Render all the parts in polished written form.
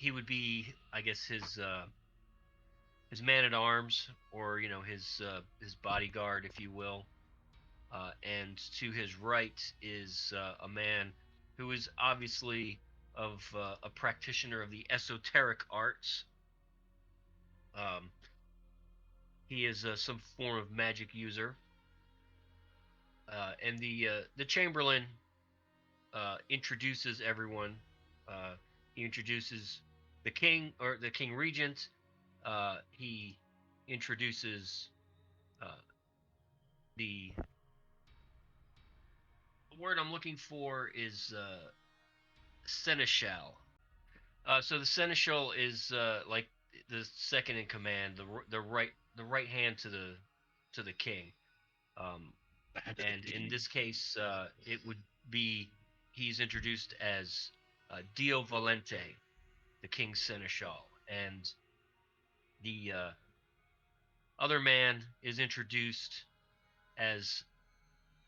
he would be, I guess, his man at arms, or his bodyguard, if you will. And to his right is a man who is obviously of a practitioner of the esoteric arts. Um, he is some form of magic user, and the Chamberlain introduces everyone. Uh, he introduces the king, or the king regent. He introduces uh, the word I'm looking for is seneschal. So the seneschal is like the second in command, the right hand to the king. Um, and in this case, it would be he's introduced as Dio Valente, the king's seneschal, and the other man is introduced as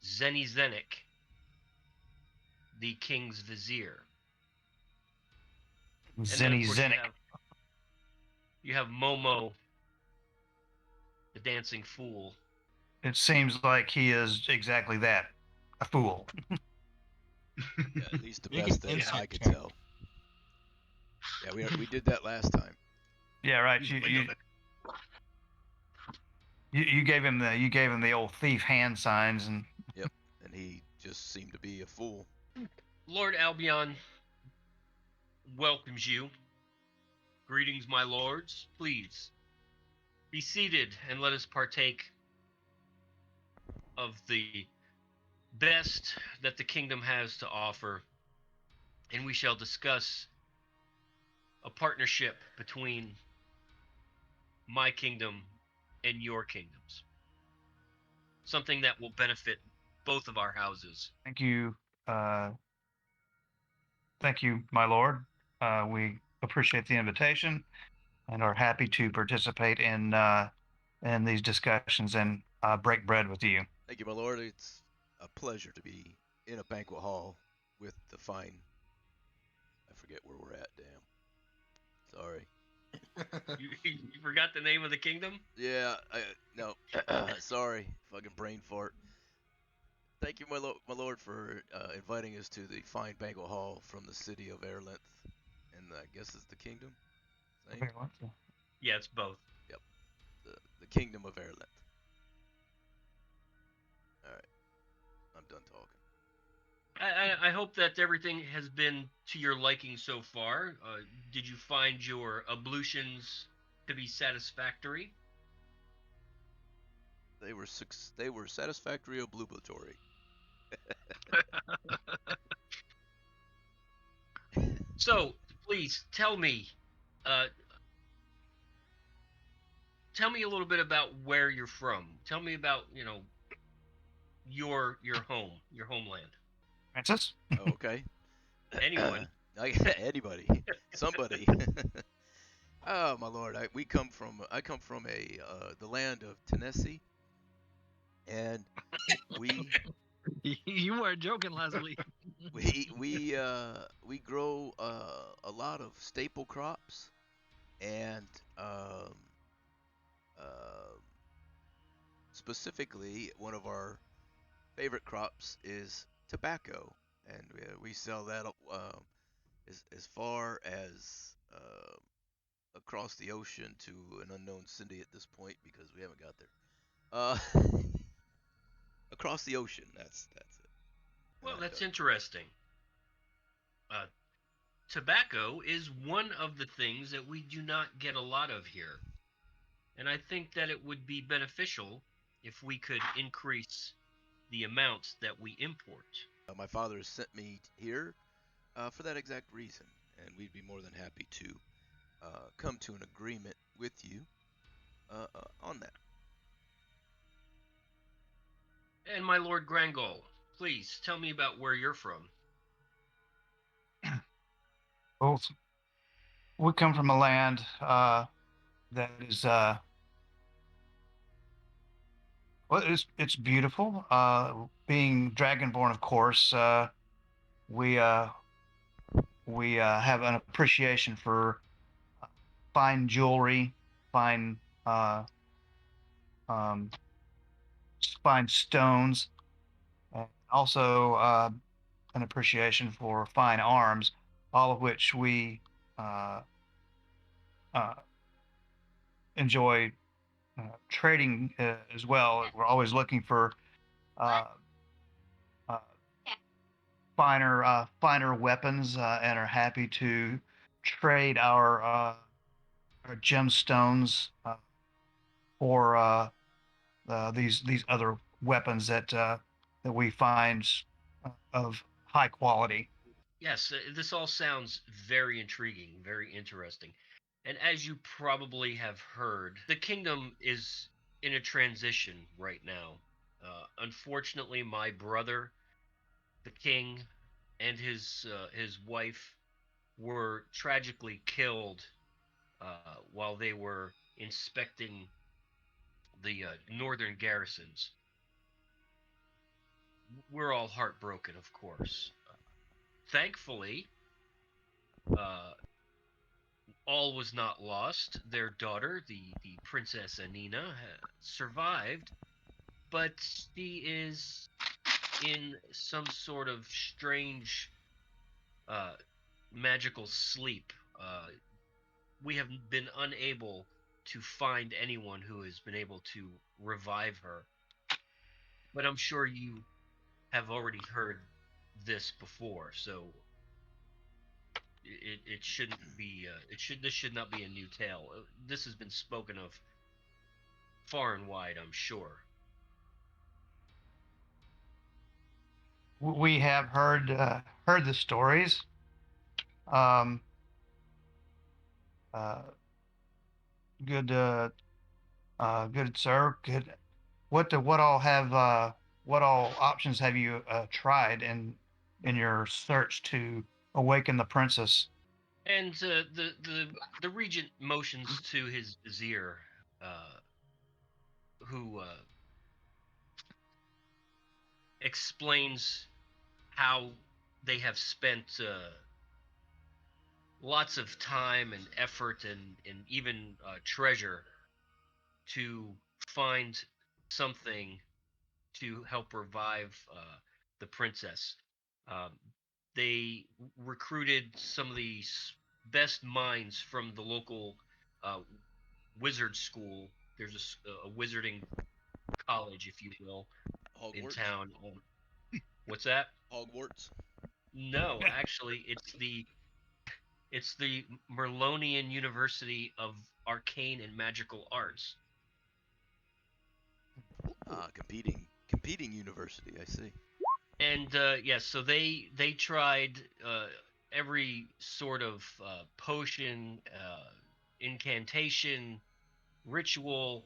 Zeni Zenik, the king's vizier. And then, of Zenny course, Zennik. you have Momo, the dancing fool. It seems like he is exactly that, a fool. Yeah, at least the You best can that insert I could him. tell. Yeah, we did that last time. Yeah, right. You gave him the old thief hand signs, and Yep, and he just seemed to be a fool. Lord Albion welcomes you. Greetings, my lords. Please be seated and let us partake of the best that the kingdom has to offer, and we shall discuss a partnership between my kingdom and your kingdoms. Something that will benefit both of our houses. thank you, uh, thank you, my lord. We appreciate the invitation and are happy to participate in these discussions and break bread with you. Thank you, my lord. It's a pleasure to be in a banquet hall with the fine. I forget where we're at. Damn. Sorry. You forgot the name of the kingdom? Yeah. No. Sorry. Fucking brain fart. Thank you, my lord, for inviting us to the fine banquet hall from the city of Airlength, and I guess it's the kingdom. Same? Yeah, it's both. Yep. The kingdom of Airlength. All right. I'm done talking. I hope that everything has been to your liking so far. Did you find your ablutions to be satisfactory? They were satisfactory obligatory. So, please uh, tell me a little bit about where you're from. Tell me about your home, your homeland. Francis? Oh, okay. Anyone? Anybody, somebody. Oh my lord, I come from the land of Tennessee, and we You weren't joking last week. we grow a lot of staple crops, and uh, specifically one of our favorite crops is tobacco, and we sell that as far as across the ocean to an unknown city at this point because we haven't got there. Uh, across the ocean. That's it. And Well, I'm that's done. interesting. Uh, Tobacco is one of the things that we do not get a lot of here. And I think that it would be beneficial if we could increase the amounts that we import. My father has sent me here for that exact reason, and we'd be more than happy to come to an agreement with you on that. And my Lord Grangol, please tell me about where you're from. Well, we come from a land that is well, it's beautiful. Being dragonborn, of course, we we have an appreciation for fine jewelry, fine um, fine stones, and also an appreciation for fine arms, all of which we uh, uh, enjoy trading as well. We're always looking for uh, uh, finer weapons and are happy to trade our gemstones for these other weapons that we find of high quality. Yes, this all sounds very intriguing, very interesting. And as you probably have heard, the kingdom is in a transition right now. Unfortunately, my brother, the king, and his wife were tragically killed while they were inspecting the northern garrisons. We're all heartbroken, of course. Thankfully, uh, all was not lost. Their daughter, the Princess Anina, survived, but she is in some sort of strange uh, magical sleep. We have been unable to find anyone who has been able to revive her. But I'm sure you have already heard this before, so it shouldn't be this should not be a new tale. This has been spoken of far and wide, I'm sure. We have heard the stories. Um, uh, good, good sir. Good. What all options have you tried in your search to awaken the princess? And the regent motions to his vizier, uh, who explains how they have spent lots of time and effort and even treasure to find something to help revive the princess. Um, they recruited some of the best minds from the local uh, wizard school. There's a wizarding college, if you will, in Hogwarts. town. What's that? Hogwarts. No, actually, it's the Merlonian University of Arcane and Magical Arts. Ah, competing university. I see. And yes, so they tried every sort of potion, incantation, ritual.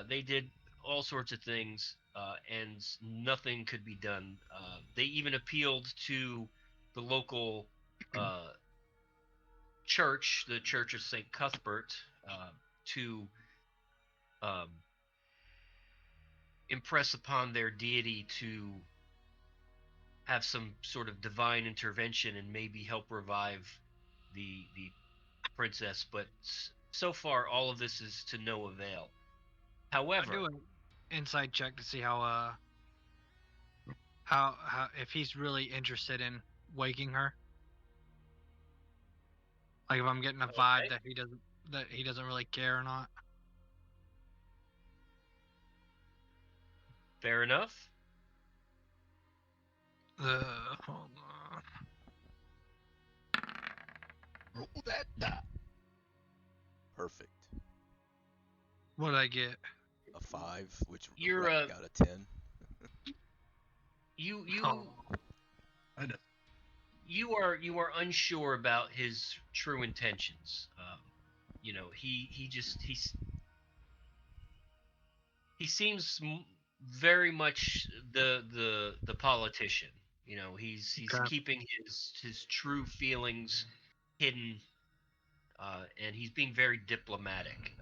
They did all sorts of things, and nothing could be done. They even appealed to the local uh, church, the Church of Saint Cuthbert, to um, impress upon their deity to have some sort of divine intervention and maybe help revive the princess. But so far, all of this is to no avail. I do However, an inside check to see how if he's really interested in waking her. Like if I'm getting a vibe okay, that he doesn't really care or not. fair enough. Hold on. Roll that die. Perfect. What did I get? A 5, which You're got a 10. you Oh, I know. you are unsure about his true intentions. You know, he seems very much the politician. You know, he's okay. keeping his true feelings hidden, and he's being very diplomatic.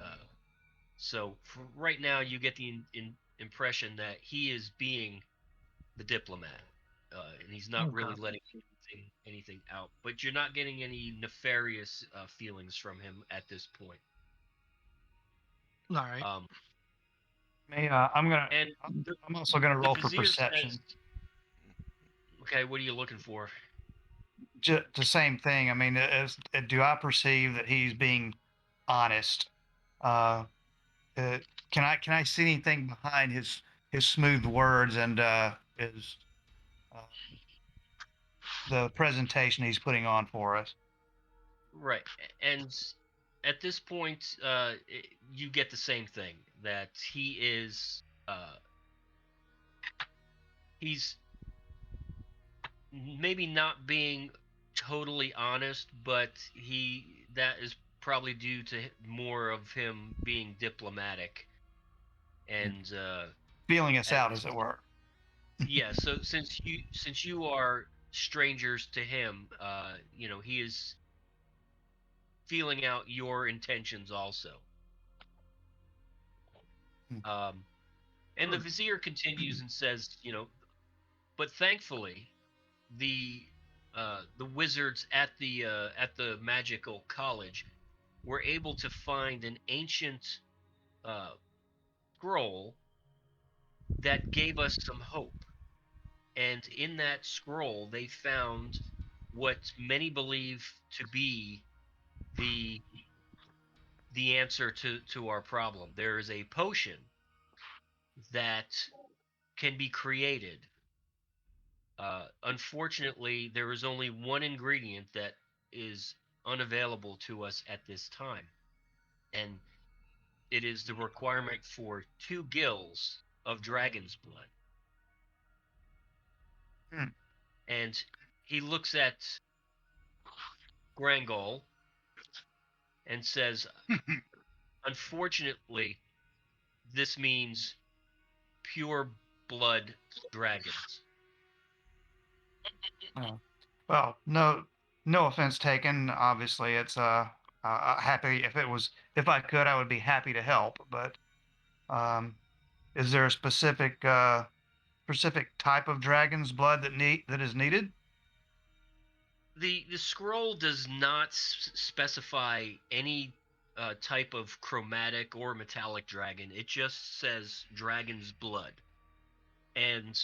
So for right now, you get the impression that he is being the diplomat, and he's not Okay. really letting things anything out, but you're not getting any nefarious feelings from him at this point. All right. Me, I'm gonna. And I'm also gonna the roll for vizier perception. says, "Okay, what are you looking for?" The same thing. I mean, do I perceive that he's being honest? Uh, can I see anything behind his smooth words and his uh, the presentation he's putting on for us? Right, and at this point, you get the same thing, that he's maybe not being totally honest, but that is probably due to more of him being diplomatic. And Feeling us out, as, as it were. yeah, so since you are strangers to him, he is feeling out your intentions also. And the vizier continues and says, but thankfully, the the wizards at the magical college were able to find an ancient uh, scroll that gave us some hope. And in that scroll, they found what many believe to be the the answer to our problem. There is a potion that can be created. Unfortunately, there is only one ingredient that is unavailable to us at this time, and it is the requirement for 2 gills of dragon's blood. Hmm. And he looks at Grangol and says, unfortunately, this means pure blood dragons. Well, no offense taken. Obviously, it's happy if I could, I would be happy to help. But um, is there a specific type of dragon's blood that is needed? The scroll does not specify any type of chromatic or metallic dragon. It just says dragon's blood. And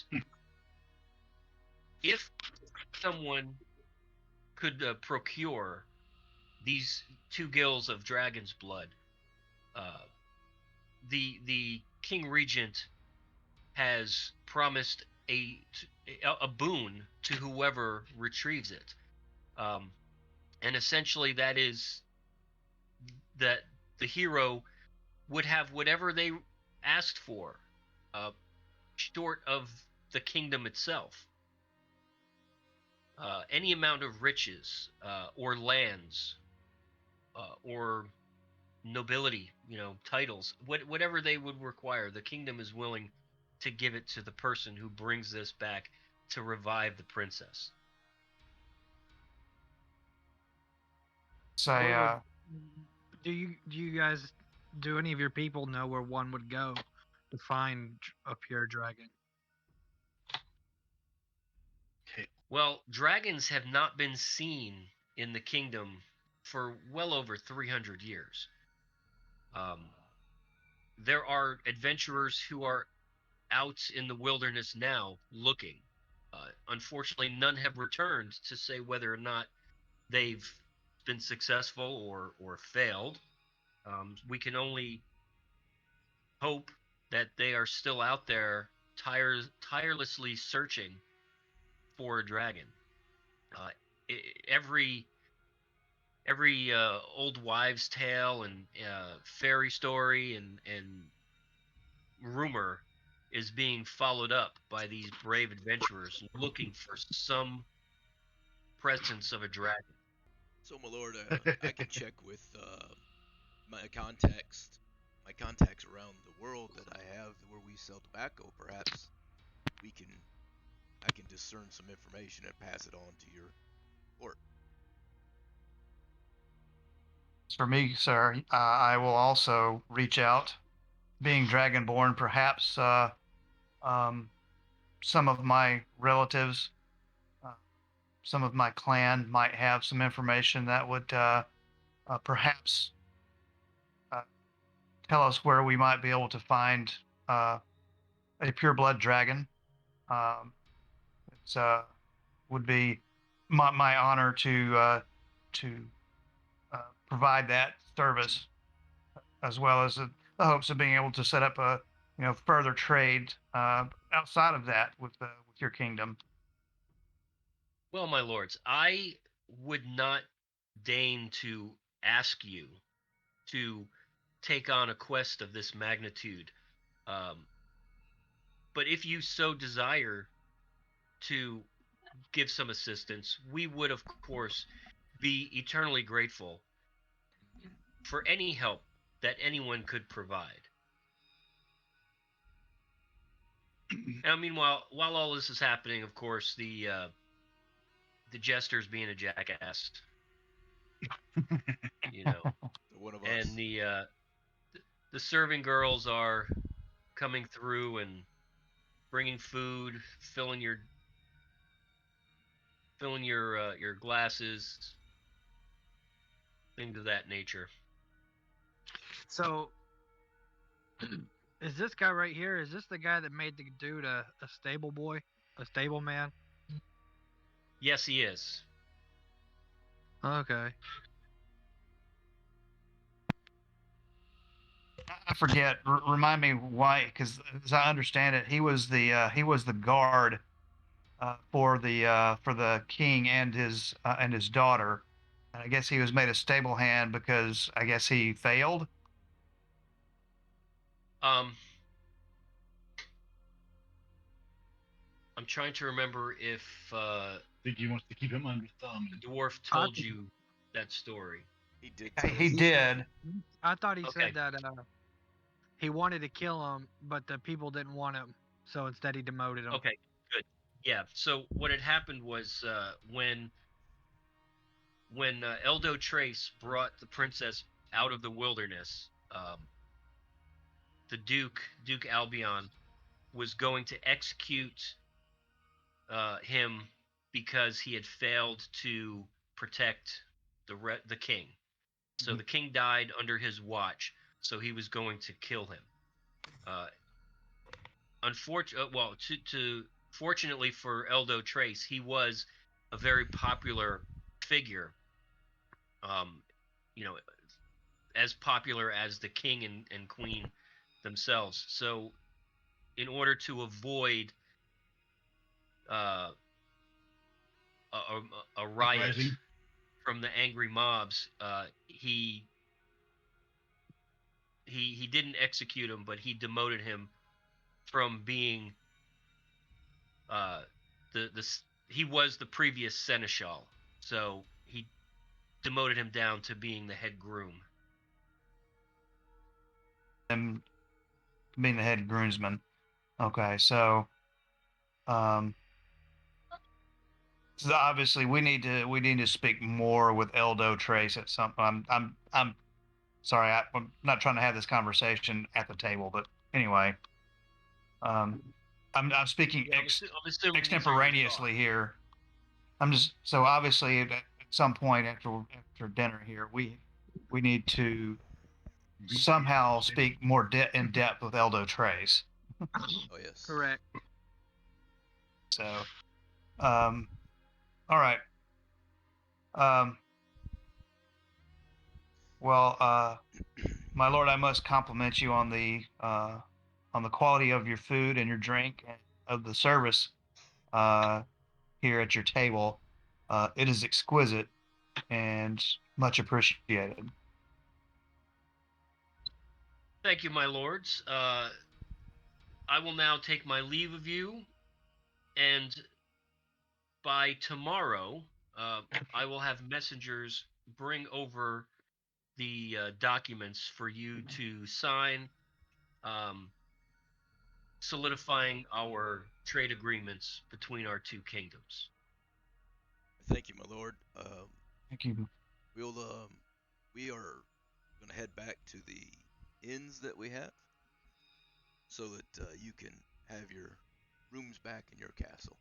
if someone could procure these 2 gills of dragon's blood, uh, the king regent has promised a boon to whoever retrieves it. Um, and essentially, that is that the hero would have whatever they asked for, uh, short of the kingdom itself. Any amount of riches, or lands, or nobility, titles, whatever they would require, the kingdom is willing to give it to the person who brings this back to revive the princess. Say, Where would do you guys do any of your people know where one would go to find a pure dragon? Well, dragons have not been seen in the kingdom for well over 300 years. There are adventurers who are out in the wilderness now looking. Unfortunately, none have returned to say whether or not they've been successful or failed. We can only hope that they are still out there tirelessly searching for a dragon. Uh, every old wives' tale and fairy story and rumor is being followed up by these brave adventurers looking for some presence of a dragon. So, my lord, I can check with my contacts, my contacts around the world that I have where we sell tobacco. Perhaps we can, I can discern some information and pass it on to your court. for me, sir, I will also reach out. Being dragonborn, perhaps um, some of my relatives some of my clan might have some information that would perhaps uh, tell us where we might be able to find uh, a pure blood dragon. Um, it's would be my honor to provide that service, as well as the hopes of being able to set up a further trade outside of that with your kingdom. Well, my lords, I would not deign to ask you to take on a quest of this magnitude. Um, but if you so desire to give some assistance, we would, of course, be eternally grateful for any help that anyone could provide. Now, meanwhile, while all this is happening, of course, the jester's being a jackass, you know, One of and us. the serving girls are coming through and bringing food, filling your glasses, things of that nature. So, is this guy right here? Is this the guy that made the dude a stable boy, a stable man? Yes, he is. Okay. I forget. Remind me why, because as I understand it, he was the guard for the king and his daughter. And I guess he was made a stable hand because I guess he failed. Um, I'm trying to remember if I think he wants to keep him under thumb. the dwarf told you that story. He did. He did. I thought he Okay. said that he wanted to kill him, but the people didn't want him, so instead he demoted him. Okay, good. Yeah. So what had happened was when Eldo Trace brought the princess out of the wilderness, the Duke Albion, was going to execute him because he had failed to protect the king. So the king died under his watch. So he was going to kill him. Fortunately for Eldo Trace, he was a very popular figure. Um, you know, as popular as the king and queen themselves. So, in order to avoid uh, a riot Uprising. from the angry mobs, he didn't execute him, but he demoted him from being he was the previous seneschal, so he demoted him down to being the head groom. Him being the head groomsman. Okay, so um, so obviously we need to speak more with Eldo Trace at some. I'm sorry, I'm not trying to have this conversation at the table, but anyway, um, I'm speaking Yeah, I'm assuming these are your extemporaneously here. I'm just so obviously at some point after dinner here, we need to somehow speak more in depth with Eldo Trace. Oh yes. Correct. So, all right. Um, well, my lord, I must compliment you on the quality of your food and your drink and of the service here at your table. It is exquisite and much appreciated. Thank you, my lords. I will now take my leave of you, and by tomorrow, I will have messengers bring over the documents for you to sign, um, solidifying our trade agreements between our two kingdoms. Thank you, my lord. Thank you. We are gonna head back to the inns that we have, so that you can have your rooms back in your castle.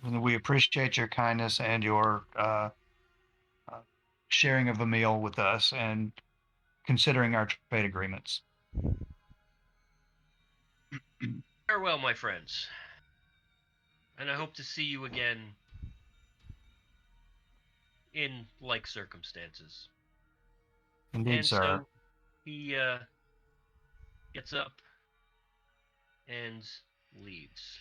We appreciate your kindness and your sharing of a meal with us and considering our trade agreements. Farewell, my friends. And I hope to see you again in like circumstances. Indeed, And sir. so he gets up and leaves.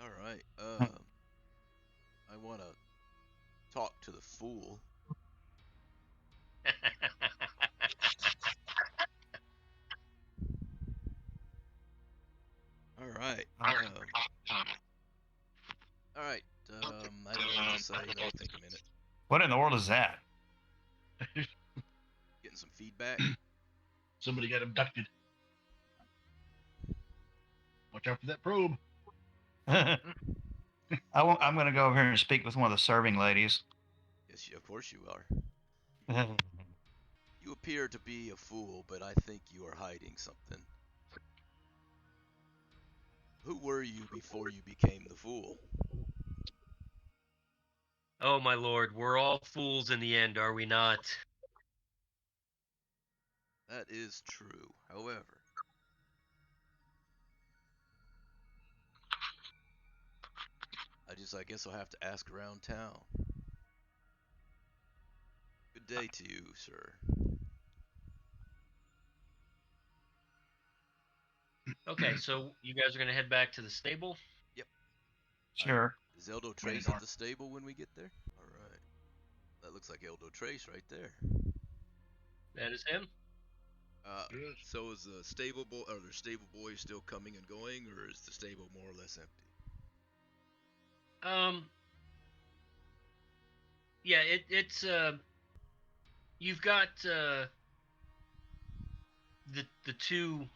All right. I want to talk to the fool. All right. All right. I don't know what to say. Let me think a minute. What in the world is that? Getting some feedback. Somebody got abducted. Watch out for that probe. I'm going to go over here and speak with one of the serving ladies. Yes, of course you are. You appear to be a fool, but I think you are hiding something. Who were you before you became the fool? Oh, my lord, we're all fools in the end, are we not? That is true. However, I guess I'll have to ask around town. Good day to you, sir. Okay, so you guys are going to head back to the stable? Yep. Sure. Is Eldo Trace at the stable when we get there? All right. That looks like Eldo Trace right there. That is him? So is the stable boy? Are there stable boys still coming and going, or is the stable more or less empty? Yeah, it's you've got the two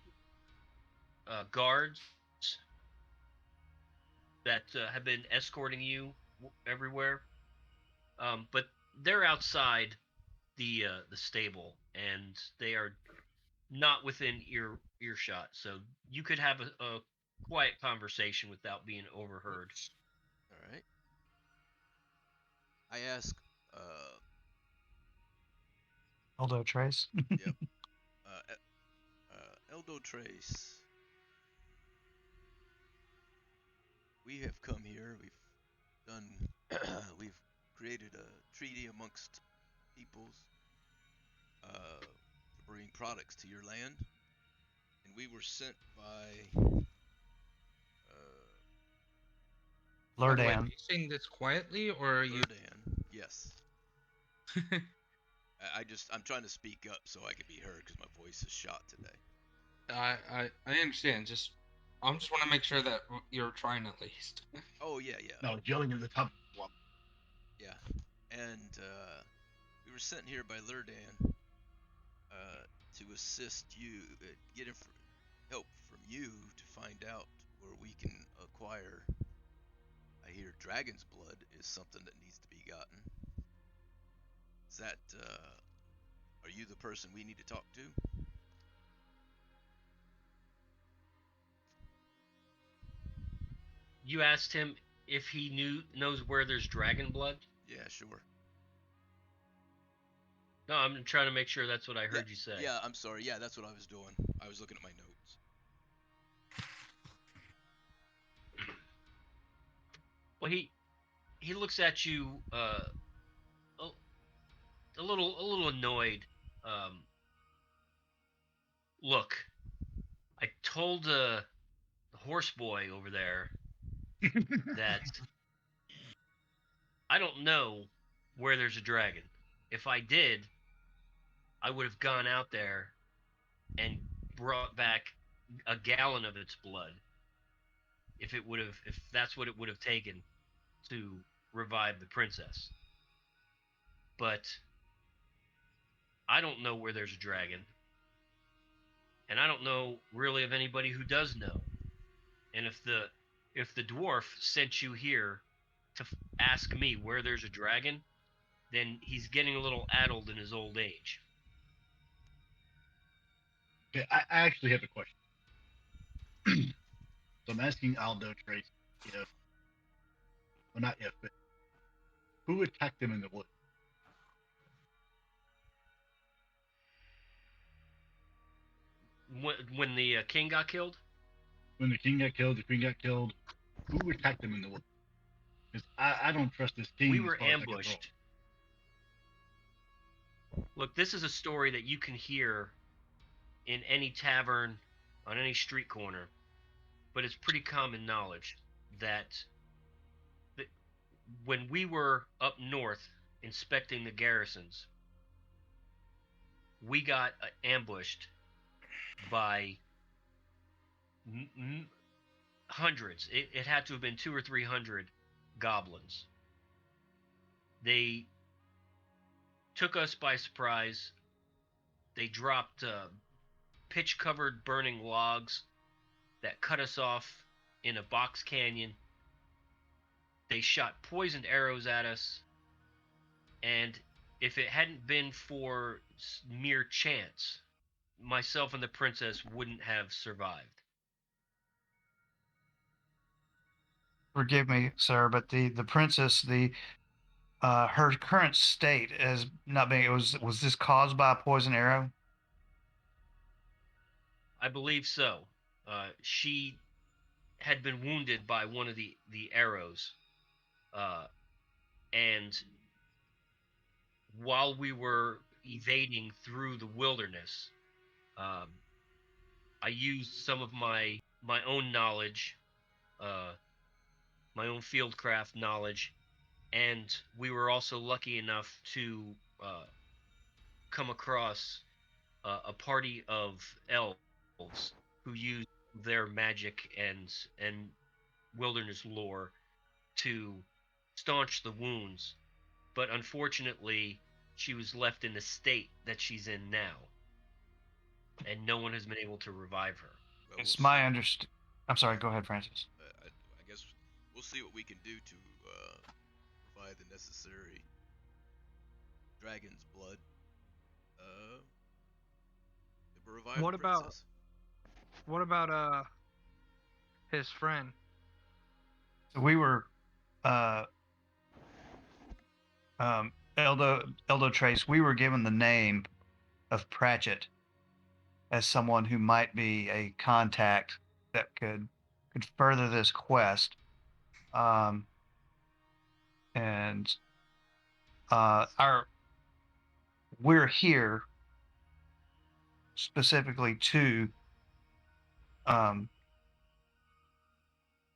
guards that have been escorting you everywhere, but they're outside the stable, and they are not within earshot, so you could have a quiet conversation without being overheard. All right. I ask, Eldo Trace. yep, Eldo Trace. We have come here. We've created a treaty amongst peoples to bring products to your land, and we were sent by By the way, are Lurdan. you saying this quietly, or are you? Lurdan. Yes. I'm trying to speak up so I can be heard because my voice is shot today. I understand. I'm just want to make sure that you're trying at least. Oh yeah. No, yelling at the top. Well, Yeah. And we were sent here by Lurdan to assist you, get help from you to find out where we can acquire. I hear dragon's blood is something that needs to be gotten. Is that, are you the person we need to talk to? You asked him if he knows where there's dragon blood? Yeah, sure. No, I'm trying to make sure that's what I heard you say. Yeah, I'm sorry. Yeah, that's what I was doing. I was looking at my notes. Well, he looks at you a little annoyed. Look, I told the horse boy over there that I don't know where there's a dragon. If I did, I would have gone out there and brought back a gallon of its blood. If that's what it would have taken to revive the princess. But I don't know where there's a dragon. And I don't know really of anybody who does know. And if the dwarf sent you here to ask me where there's a dragon, then he's getting a little addled in his old age. Okay, I actually have a question. So I'm asking Aldo Trace if, well, not if, but who attacked them in the woods? When the king got killed, When the king got killed, the queen got killed. Who attacked them in the woods? Because I don't trust this king we as were far as I can throw. ambushed. Look, this is a story that you can hear in any tavern, on any street corner, but it's pretty common knowledge that when we were up north inspecting the garrisons, we got ambushed by hundreds. It had to have been 200 or 300 goblins. They took us by surprise. They dropped pitch-covered burning logs that cut us off in a box canyon. They shot poisoned arrows at us, and if it hadn't been for mere chance, myself and the princess wouldn't have survived. Forgive me, sir, but the princess, her current state as not being, was this caused by a poison arrow? I believe so. She had been wounded by one of the arrows, and while we were evading through the wilderness, um, I used some of my own knowledge, uh, my own fieldcraft knowledge, and we were also lucky enough to come across a party of elves who used their magic and wilderness lore to staunch the wounds. But unfortunately, she was left in the state that she's in now, and no one has been able to revive her. Well, It's my understand. I'm sorry. Go ahead, Francis. I guess we'll see what we can do to provide the necessary dragon's blood. To revive What the about princess. what about his friend? So we were, uh, Eldo Trace. We were given the name of Pratchett as someone who might be a contact that could further this quest. Um, and our we're here specifically to um,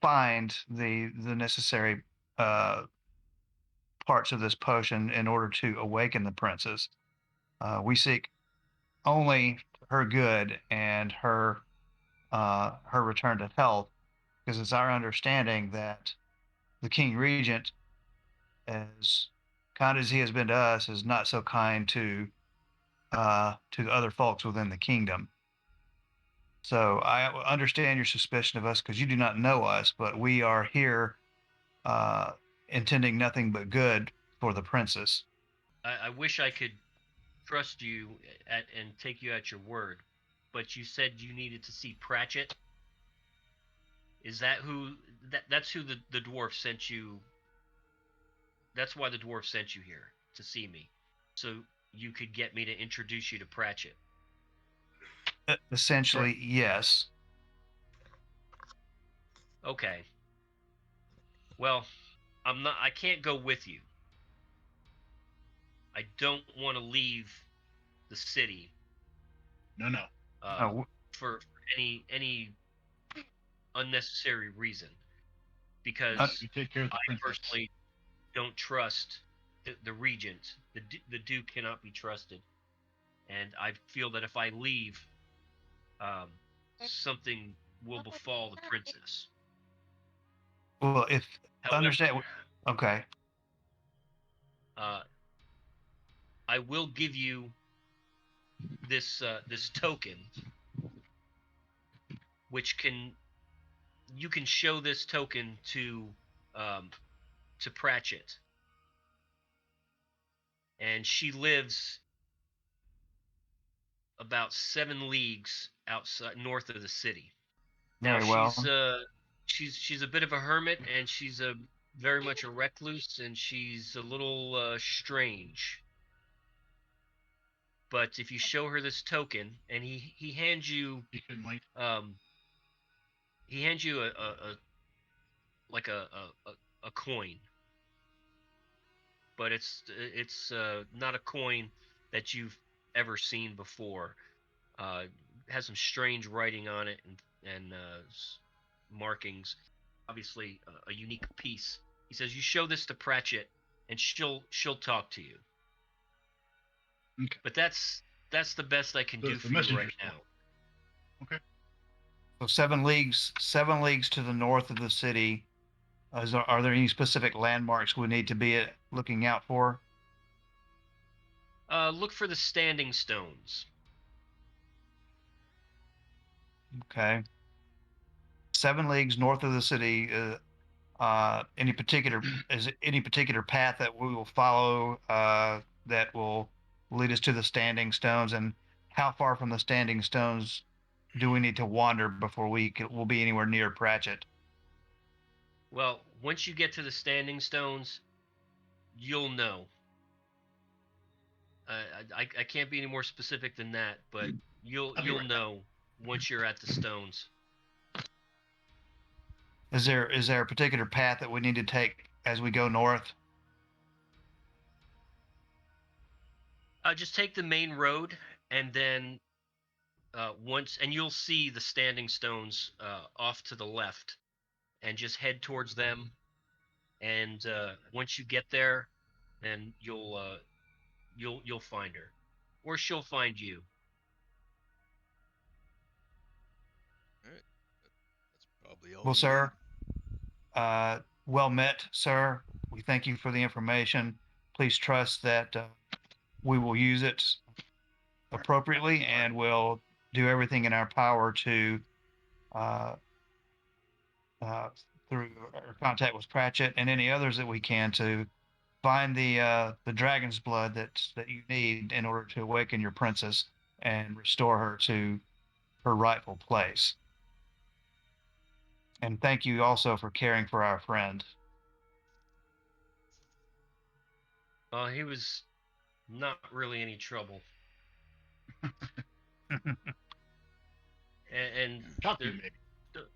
find the necessary parts of this potion in order to awaken the princess. We seek only her good and her return to health, because it's our understanding that the king regent, as kind as he has been to us, is not so kind to the other folks within the kingdom. So I understand your suspicion of us because you do not know us, but we are here intending nothing but good for the princess. I wish I could trust you and take you at your word, but you said you needed to see Pratchett. Is that who? That's who the dwarf sent you. That's why the dwarf sent you here to see me, so you could get me to introduce you to Pratchett. Essentially, yes. Okay. Well, I can't go with you. I don't want to leave the city. No. For any unnecessary reason, because You take care of the I princess. personally don't trust the regent. The duke cannot be trusted, and I feel that if I leave, something will befall the princess. Well, if However, understand, okay. I will give you this token, which you can show this token to Pratchett, and she lives about 7 leagues outside north of the city. Now Very well. she's a bit of a hermit, and she's a very much a recluse, and she's a little strange. But if you show her this token, and he hands you You couldn't wait. he hands you a like a coin, but it's not a coin that you've ever seen before. It has some strange writing on it, and markings. Obviously, a unique piece. He says, "You show this to Pratchett, and she'll talk to you." Okay. But that's the best I can So do it's for the you messenger right stuff. now. Okay. So 7 leagues to the north of the city. Are there any specific landmarks we need to be looking out for? Look for the standing stones. Okay. 7 leagues north of the city. Any particular path that we will follow that will lead us to the standing stones, and how far from the standing stones do we need to wander before will be anywhere near Pratchett? Well, once you get to the standing stones, you'll know. I can't be any more specific than that, but you'll I'll be you'll right back. know once you're at the stones. Is there a particular path that we need to take as we go north? Just take the main road, and then and you'll see the standing stones off to the left, and just head towards them. And once you get there, then you'll find her, or she'll find you. All right. That's probably all Well, we sir, need. well met, sir. We thank you for the information. Please trust that we will use it appropriately, and will do everything in our power to, uh, uh, through our contact with Pratchett and any others that we can, to find the dragon's blood that you need in order to awaken your princess and restore her to her rightful place. And thank you also for caring for our friend. He was not really any trouble, and Talk to you, maybe.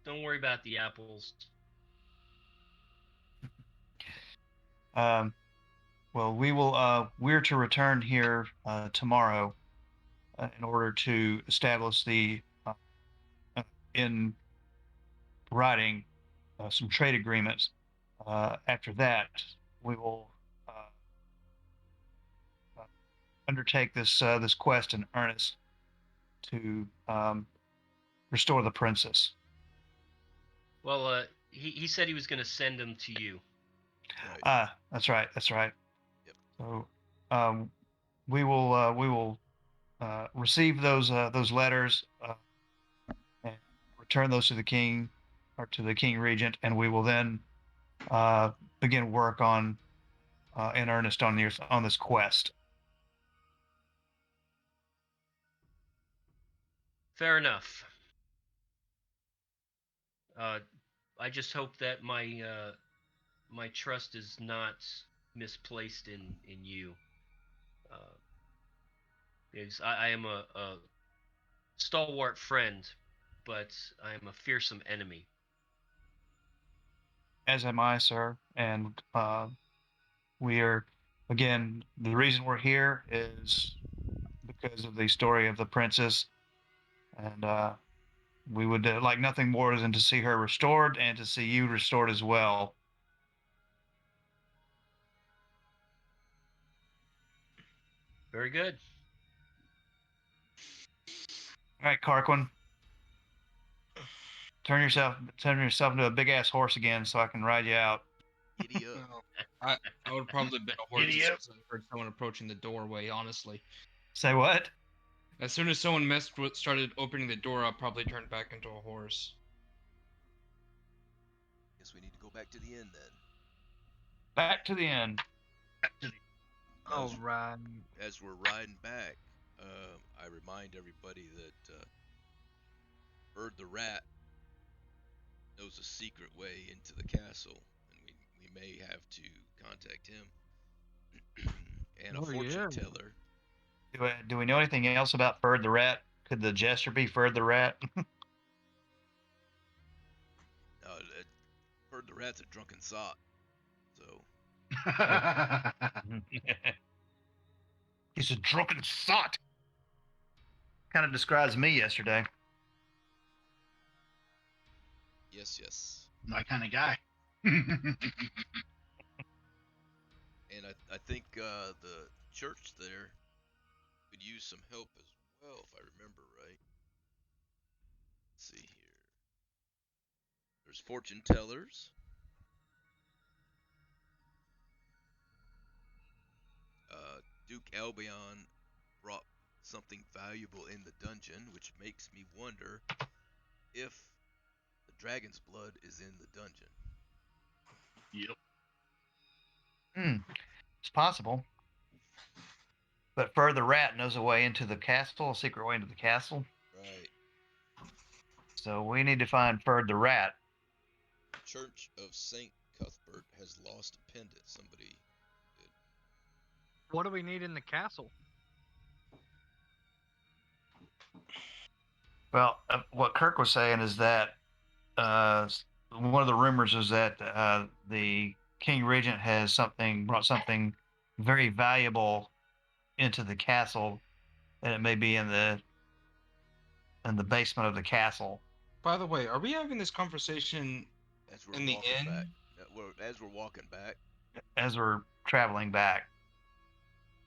don't worry about the apples. Um, well, we're to return here tomorrow in order to establish in writing some trade agreements. After that, we will uh, uh, undertake this quest in earnest to restore the princess. Well, he said he was going to send them to you. Right. That's right. That's right. Yep. So we will receive those letters and return those to the king, or to the king regent, and we will then begin work on in earnest on this quest. Fair enough. I just hope that my trust is not misplaced in you, uh, because I am a stalwart friend, but I am a fearsome enemy. As am I, sir. And we are, again, the reason we're here is because of the story of the princess, and we would like nothing more than to see her restored and to see you restored as well. Very good. All right, Carquin, turn yourself into a big ass horse again, so I can ride you out. Giddy up. No, I would probably been a horse as Idiot. soon as I heard someone approaching the doorway. Honestly, Say what? as soon as someone started opening the door, I'll probably turn back into a horse. Guess we need to go back to the inn then. Back to the end. All right. As we're riding back, I remind everybody that Bird the Rat knows a secret way into the castle, and we may have to contact him. And a Oh, fortune yeah. teller. Do we know anything else about Ferd the Rat? Could the jester be Ferd the Rat? Bird the Rat's a drunken sot. So He's a drunken sot. Kind of describes me yesterday. yes. My kind of guy. And I think the church there could use some help as well, if I remember right. Let's see here. There's fortune tellers. Duke Albion brought something valuable in the dungeon, which makes me wonder if the dragon's blood is in the dungeon. Yep. It's possible. But Ferd the Rat knows a way into the castle, a secret way into the castle. Right. So we need to find Ferd the Rat. Church of St. Cuthbert has lost a pendant. Somebody did. What do we need in the castle? Well, what Kirk was saying is that one of the rumors is that the King Regent has brought something very valuable into the castle, and it may be in the basement of the castle. By the way, are we having this conversation As we're in the walking inn? back. As we're walking back. As we're traveling back.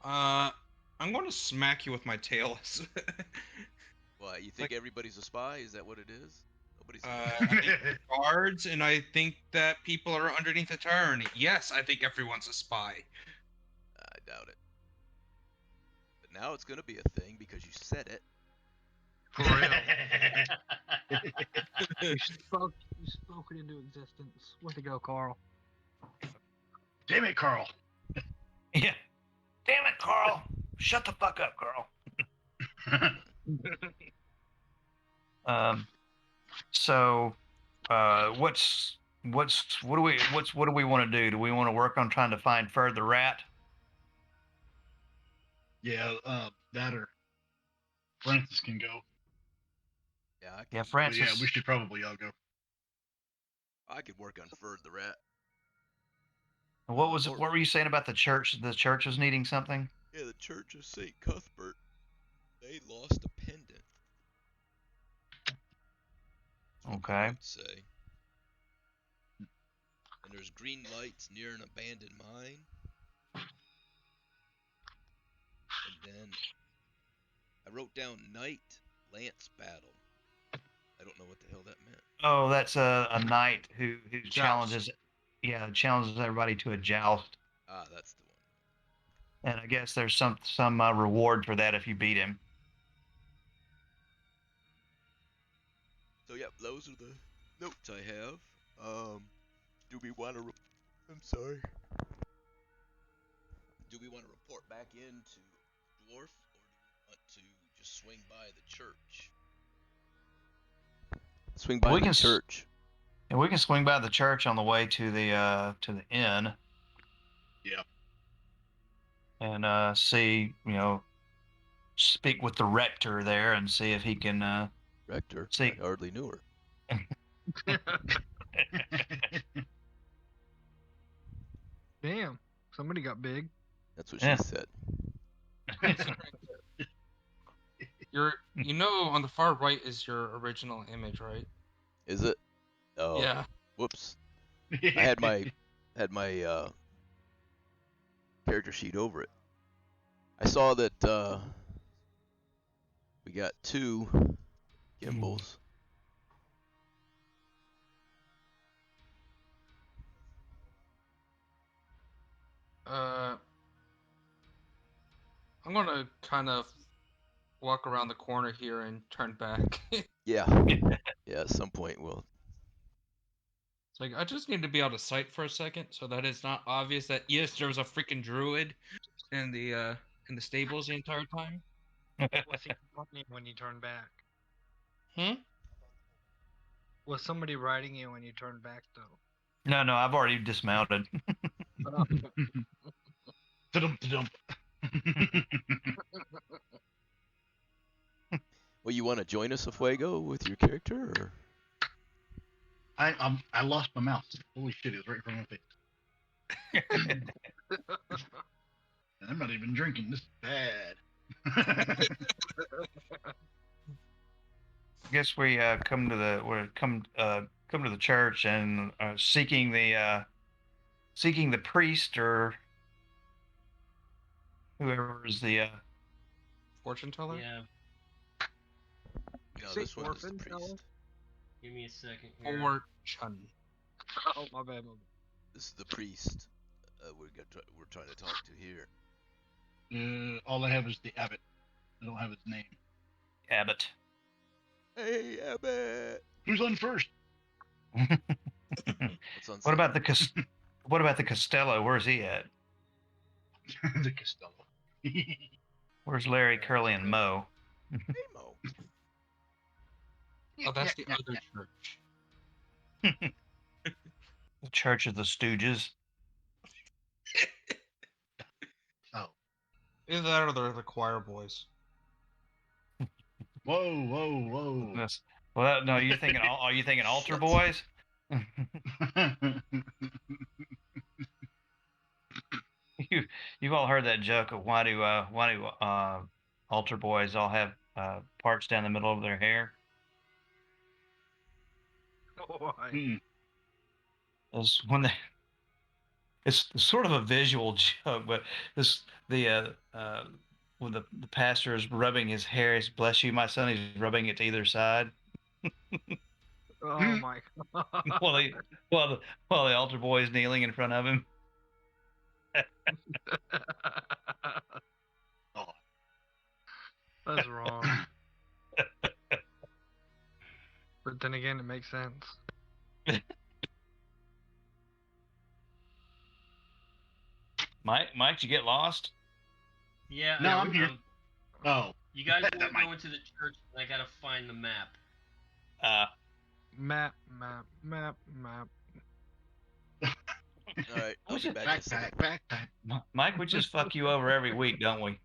I'm going to smack you with my tail. What, you think everybody's a spy? Is that what it is? Nobody's. I think guards, and I think that people are underneath the tyranny. Yes, I think everyone's a spy. I doubt it. But now it's gonna be a thing because you said it. For real. You spoke it into existence. Way to go, Carl. Damn it, Carl. Yeah. Damn it, Carl. Shut the fuck up, Carl. So what do we want to do? Do we want to work on trying to find Ferd the Rat? Yeah, that or Francis can go. Yeah, Yeah, But Francis. yeah, we should probably all go. I could work on Ferd the Rat. What were you saying about the church? The church was needing something? Yeah, the Church of St. Cuthbert. They lost a pendant. That's what Okay. the notes say. And there's green lights near an abandoned mine. And then I wrote down night lance battle. I don't know what the hell that meant. Oh, that's a knight who Joust. challenges everybody to a joust. Ah, that's the one. And I guess there's some reward for that if you beat him. So yeah, those are the notes I have. Do we want to? I'm sorry. Do we want to report back into Dwarf, or do we want to just swing by the church? Swing by the church. And we can swing by the church on the way to the inn. Yeah. And see, speak with the rector there and see if he can Rector. see. I hardly knew her. Damn, somebody got big. That's what Yeah. she said. On the far right is your original image, right? Is it? Oh. Yeah. Whoops. I had my character sheet over it. I saw that we got 2 gimbals. I'm gonna kind of walk around the corner here and turn back. Yeah. Yeah, at some point we'll. It's like I just need to be out of sight for a second, so that it's not obvious that yes, there was a freaking druid in the stables the entire time. Was he running when you turned back? Hmm? Was somebody riding you when you turned back though? No, I've already dismounted. Ta-dum. Well, you want to join us, a Fuego, with your character, or? I lost my mouse. Holy shit, it was right in front of my face. And I'm not even drinking. This is bad. I guess we come to the church and seeking the priest or whoever is the Fortune teller? Yeah. No, Say this one is the orphan teller? priest. Give me a second here. Fortune. Oh, my bad. This is the priest. We're trying to talk to here. All I have is the abbot. I don't have his name. abbot. Hey, Abbott. Who's on first? What's on What about second? what about the Costello? Where's he at? The Costello. Where's Larry, Curly, and Mo? Hey, Mo. Oh, that's the other church. The Church of the Stooges. Oh. Either that or they're the choir boys. Whoa. Yes. Well, no, are you thinking altar boys? You've all heard that joke of why do altar boys all have parts down the middle of their hair? Why? Hmm. It's when they it's sort of a visual joke, but when the pastor is rubbing his hair, he's bless you, my son, he's rubbing it to either side. Oh my god. while the while the while the altar boy is kneeling in front of him. Oh. That's wrong. But then again, it makes sense. Mike, did you get lost? Yeah. No, I'm here. Oh. You guys That want to might- go into the church, and I gotta find the map. Map. All right, I'll be back in a second. Backpack. Mike, we just fuck you over every week, don't we?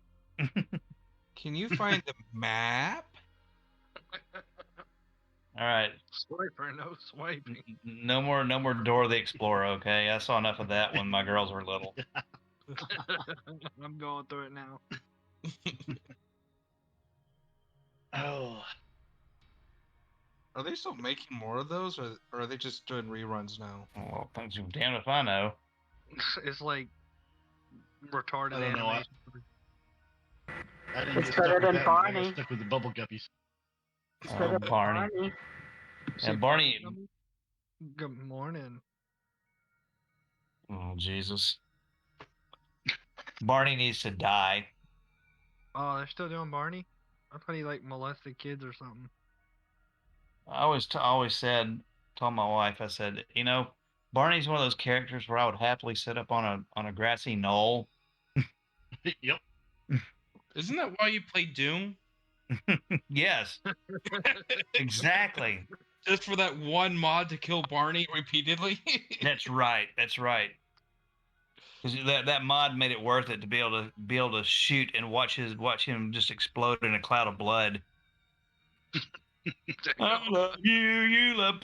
Can you find the map? All right. Swiper, no swiping. No more Dora the Explorer, okay? I saw enough of that when my girls were little. I'm going through it now. Oh. Are they still making more of those, or are they just doing reruns now? Well, thanks, damn if I know. It's like retarded I don't know, animation. I didn't It's get stuck better with than that. one. I Barney. got stuck with the bubble guppies. Oh, Barney. Say And Barney. Good morning. Oh, Jesus. Barney needs to die. Oh, they're still doing Barney? I thought he like molested kids or something. I always told my wife, I said, Barney's one of those characters where I would happily sit up on a grassy knoll. Yep. Isn't that why you play Doom? Yes, exactly. Just for that one mod to kill Barney repeatedly? That's right. Because that mod made it worth it to be able to shoot and watch him just explode in a cloud of blood. I love you. You love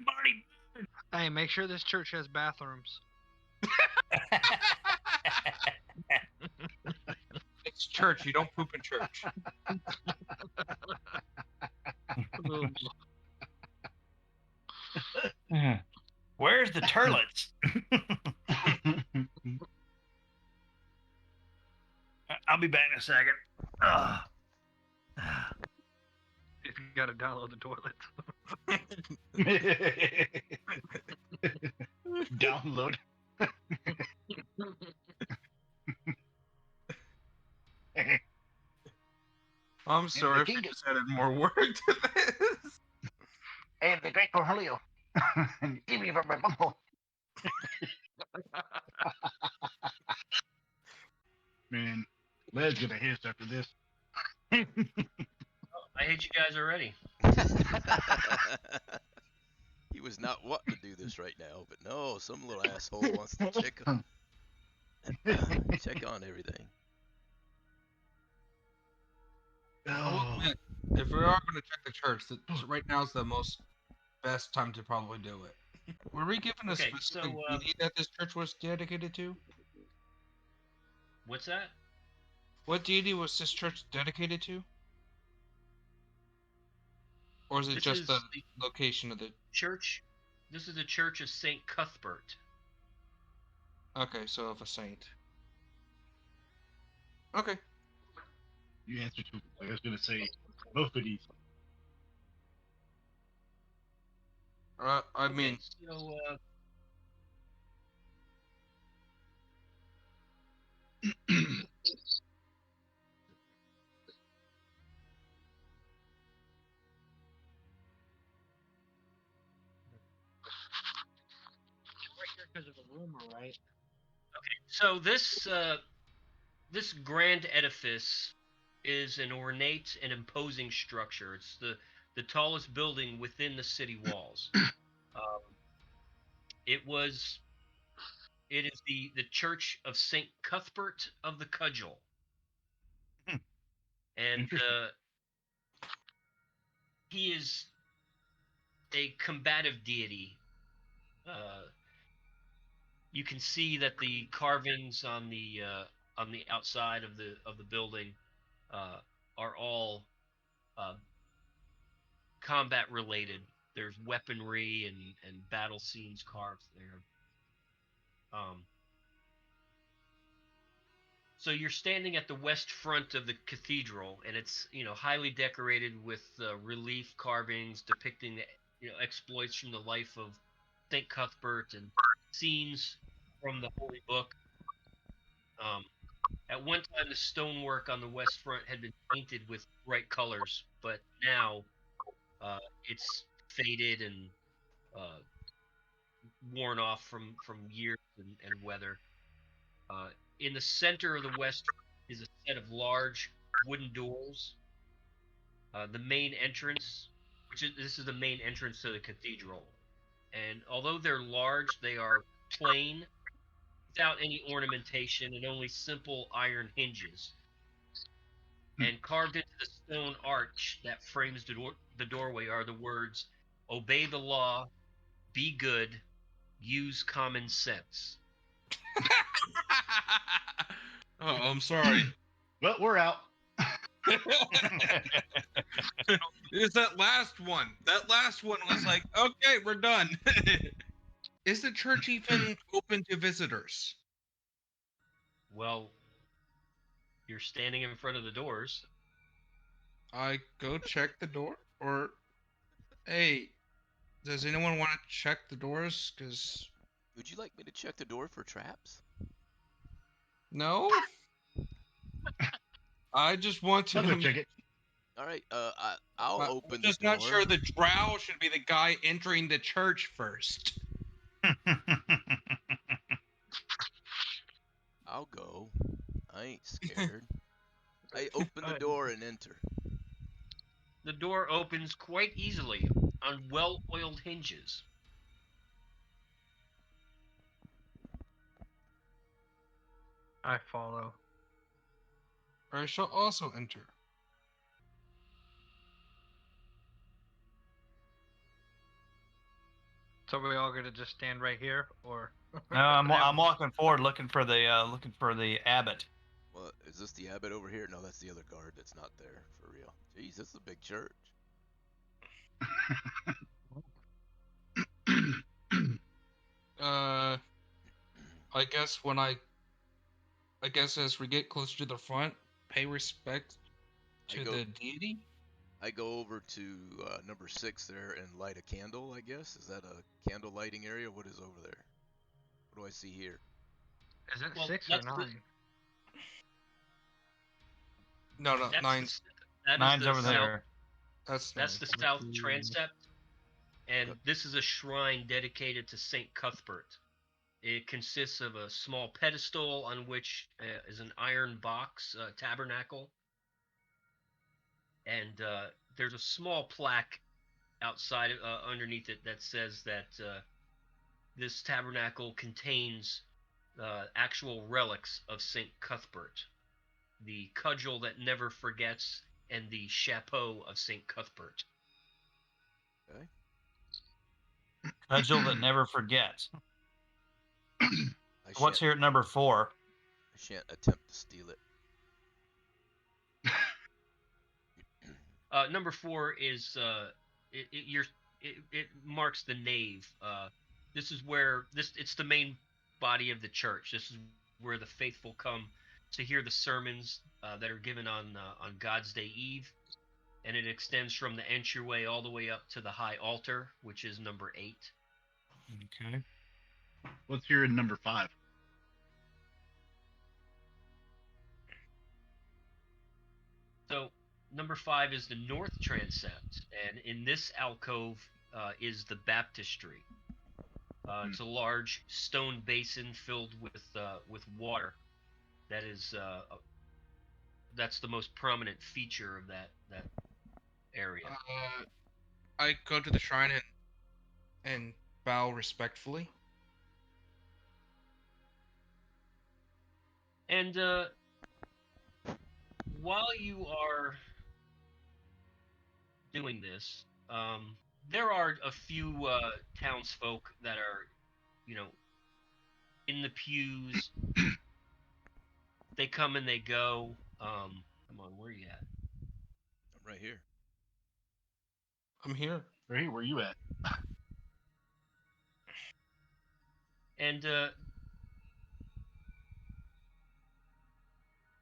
Barney. Hey, make sure this church has bathrooms. It's church. You don't poop in church. Where's the turlets? I'll be back in a second. You gotta download the toilet. Download. I'm sorry if I king- just added more work to this. Hey, the great Cornelio. Give me from my bumble. Ted's gonna hiss after this. I hate you guys already. He was not wanting to do this right now, but no, some little asshole wants to check on everything. Oh, Man, if we are going to check the church, right now is the best time to probably do it. Were we given a Okay, specific so, deity that this church was dedicated to? What's that? What deity was this church dedicated to? Or is it This just is the the location of the... church. This is the Church of Saint Cuthbert. Okay, so of a saint. Okay. you answered to. I was gonna say both of these. I Okay, mean, so Right here because of a rumor, right? so this grand edifice is an ornate and imposing structure. It's the tallest building within the city walls. Um, it is the Church of Saint Cuthbert of the Cudgel, and Interesting. he is a combative deity. Uh, you can see that the carvings on the outside of the building are all uh, combat related. There's weaponry and battle scenes carved there. So you're standing at the west front of the cathedral, and it's highly decorated with relief carvings depicting exploits from the life of Saint Cuthbert and scenes from the Holy Book. At one time, the stonework on the west front had been painted with bright colors, but now it's faded and uh, worn off from years and weather. Uh, in the center of the west is a set of large wooden doors. The main entrance, this is the main entrance to the cathedral, and although they're large, they are plain, without any ornamentation, and only simple iron hinges. And carved into the stone arch that frames the doorway are the words, "Obey the law, be good, use common sense." oh, I'm sorry. Well, we're out. It's that last one. That last one was like, okay, we're done. Is the church even open to visitors? Well, you're standing in front of the doors. I go check the door? Or, hey, does anyone want to check the doors? Because, Would you like me to check the door for traps? no? I just want to... I'll go check it. All right, I'll open I'm just the door. not sure the drow should be the guy entering the church first. I'll go. I ain't scared. I open the door and enter. The door opens quite easily on well-oiled hinges. I follow. I shall also enter. So we all gonna just stand right here, or? No, I'm walking forward, looking for the abbot. Well, is this the abbot over here? No, that's the other guard that's not there for real. Jeez, this is a big church. I guess as we get closer to the front, pay respect to the deity. I go over to number 6 there and light a candle, I guess. Is that a candle lighting area? What is over there? What do I see here? Is it Well, 6 or that's the- 9? No, That's nine's. that is Nine's the over south- there. That's That's nine. the south transept, and this is a shrine dedicated to Saint Cuthbert. It consists of a small pedestal on which is an iron box tabernacle, and there's a small plaque outside underneath it that says that this tabernacle contains actual relics of Saint Cuthbert, the cudgel that never forgets, and the chapeau of Saint Cuthbert. Okay. Cudgel that never forgets. I What's shan't, here at number 4? I shan't attempt to steal it. Number 4 is it marks the nave. This is where it's the main body of the church. This is where the faithful come to hear the sermons that are given on God's Day Eve, and it extends from the entryway all the way up to the high altar, which is number 8. Okay. What's here in number 5? So number 5 is the north transept, and in this alcove is the baptistry. It's a large stone basin filled with water. That's the most prominent feature of that area. I go to the shrine and bow respectfully. And while you are doing this, there are a few townsfolk that are, in the pews. They come and they go. Come on, where are you at? I'm right here. I'm here. Right here, where you at? And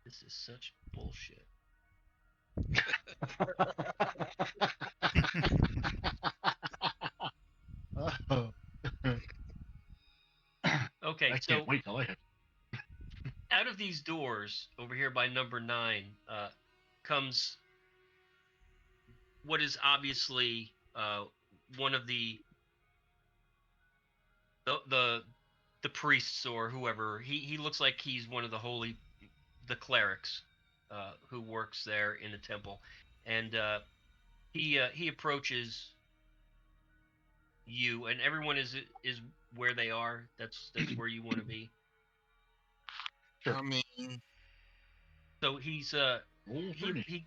this is such bullshit. Oh. Okay, I so can't wait till I have. out of these doors over here by number 9 comes what is obviously one of the priests or whoever. He looks like he's one of the clerics who works there in the temple, and he approaches you, and everyone is where they are. That's where you want to be. Sure. I mean, So he's Roll for me. he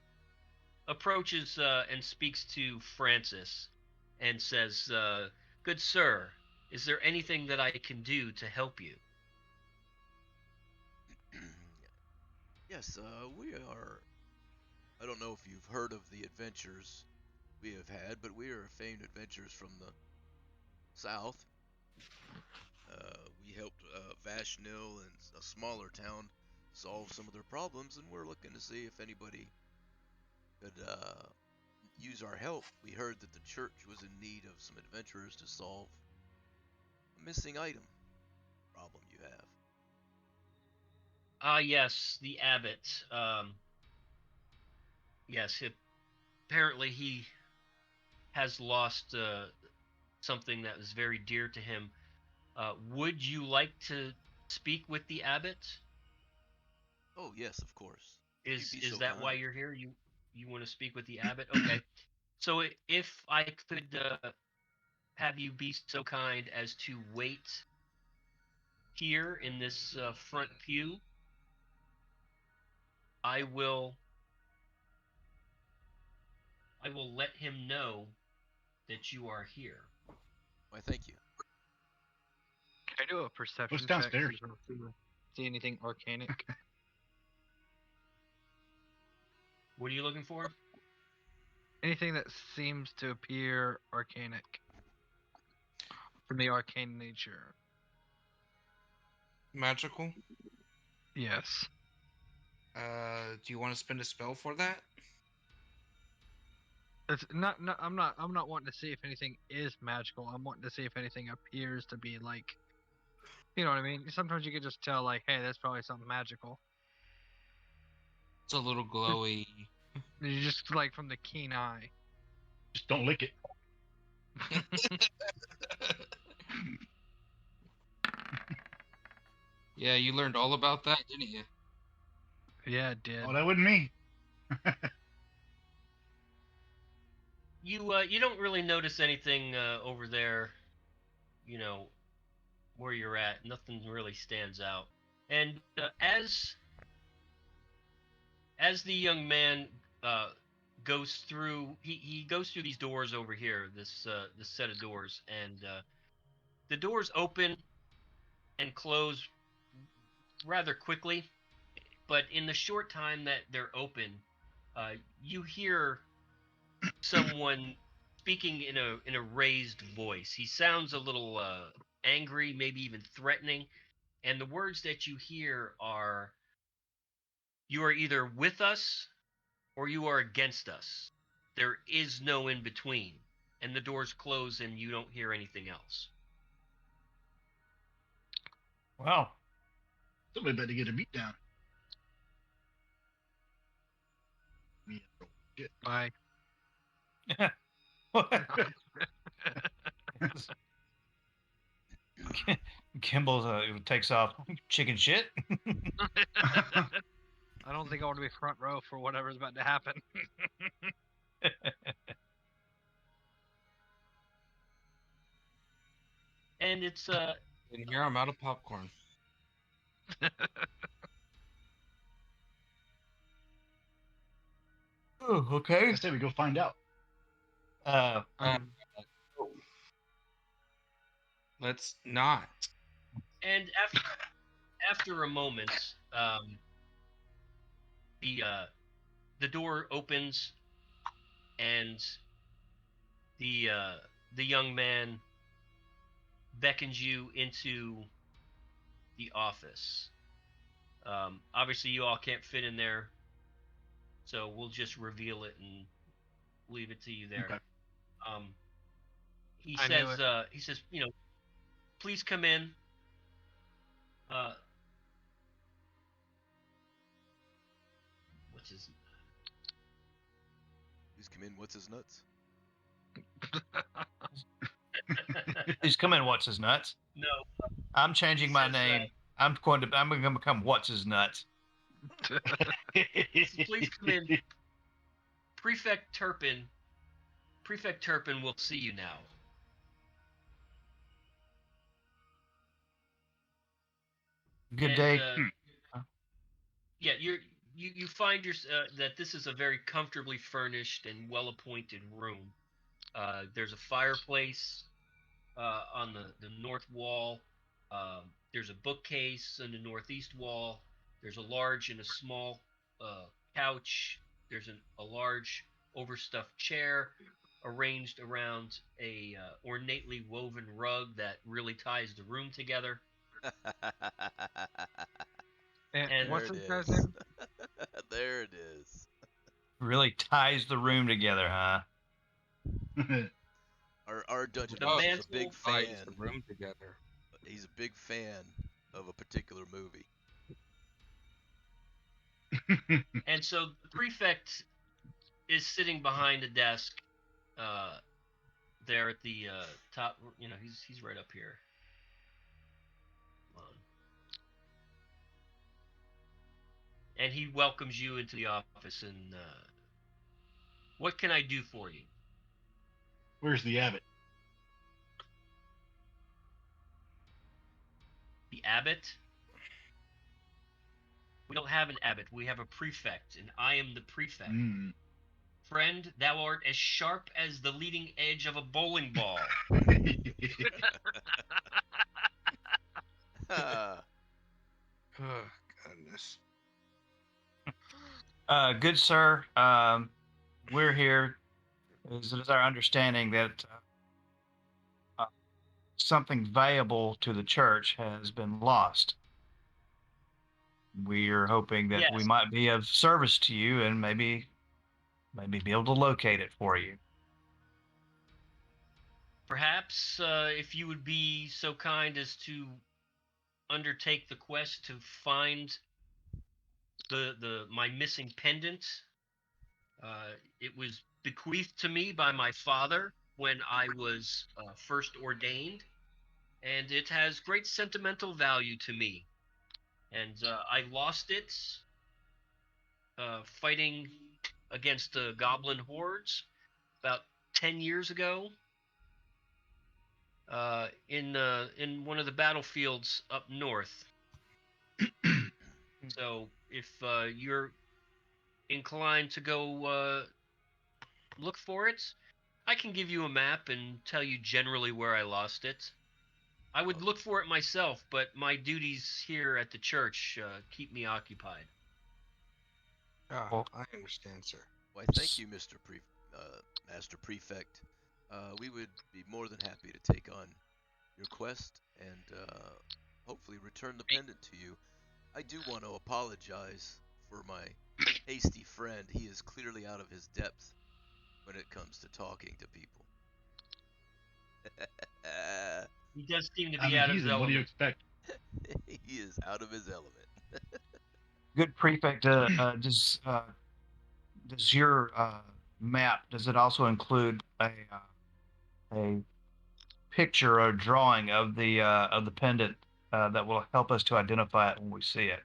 approaches and speaks to Francis and says, "Good sir, is there anything that I can do to help you?" Yes, we are. I don't know if you've heard of the adventures we have had, but we are famed adventurers from the south. We helped Vashnil and a smaller town solve some of their problems, and we're looking to see if anybody could use our help. We heard that the church was in need of some adventurers to solve a missing item problem you have. Yes, the abbot. Yes, apparently he has lost something that was very dear to him. Would you like to speak with the abbot? Oh yes, of course. Is You'd be so that why kind. you're here? You want to speak with the abbot? Okay. So if I could have you be so kind as to wait here in this front pew, I will let him know that you are here. Why, thank you. Can I do a perception What's check downstairs? to see anything arcanic? What are you looking for? Anything that seems to appear arcanic from the arcane nature. magical. Yes. Do you want to spend a spell for that? It's not. I'm not wanting to see if anything is magical. I'm wanting to see if anything appears to be like. You know what I mean? Sometimes you can just tell, like, hey, that's probably something magical. It's a little glowy. You just like from the keen eye. Just don't lick it. Yeah, you learned all about that, didn't you? Yeah, it did. Oh, that wasn't me. You don't really notice anything over there, you know, where you're at. Nothing really stands out. And as the young man goes through, he goes through these doors over here, this set of doors, and the doors open and close rather quickly. But in the short time that they're open, you hear someone speaking in a raised voice. He sounds a little angry, maybe even threatening, and the words that you hear are, "You are either with us or you are against us. There is no in between." And the doors close and you don't hear anything else. Well, Somebody better get a beat down. Me, shit. Bye. Kimball takes off. Chicken shit. I don't think I want to be front row for whatever's about to happen. And it's And here I'm out of popcorn. Oh, okay. I say we go find out. Let's not. and after a moment, the door opens and the young man beckons you into the office. Obviously, you all can't fit in there, so we'll just reveal it and leave it to you there. Okay. He I knew says, please come in. What's his? Please come in. What's his nuts? He's coming. What's his nuts? No, I'm changing my says, name. I'm going to become What's his nuts. please come in. Prefect Turpin will see you now. Good And, day. Yeah, you find that this is a very comfortably furnished and well-appointed room. There's a fireplace on the north wall. There's a bookcase on the northeast wall. There's a large and a small couch. There's a large overstuffed chair arranged around a ornately woven rug that really ties the room together. And what's There this it guy's is. name? There it is. Really ties the room together, huh? Our dungeon The master's a mantle big Ties fan. the room together. He's a big fan of a particular movie. And so the prefect is sitting behind a desk there at the top. He's right up here. Come on. And he welcomes you into the office. And what can I do for you? Where's the abbot? The abbot? We don't have an abbot. We have a prefect, and I am the prefect. Mm. Friend, thou art as sharp as the leading edge of a bowling ball. Oh, goodness. Good sir. We're here. It is our understanding that something valuable to the church has been lost. We are hoping that we Yes. might be of service to you and maybe be able to locate it for you. Perhaps if you would be so kind as to undertake the quest to find my missing pendant. It was bequeathed to me by my father when I was first ordained, and it has great sentimental value to me. and I lost it fighting against the goblin hordes about 10 years ago. In one of the battlefields up north. So if you're inclined to go look for it, I can give you a map and tell you generally where I lost it. I would look for it myself, but my duties here at the church keep me occupied. Well- I understand, sir. Why, thank you, Master Prefect. We would be more than happy to take on your quest and hopefully return the pendant to you. I do want to apologize for my hasty friend. He is clearly out of his depth when it comes to talking to people. He does seem to I be mean, out of his heathen. What do you element. expect? He is out of his element. Good prefect. Does your map, does it also include a picture or drawing of the pendant that will help us to identify it when we see it?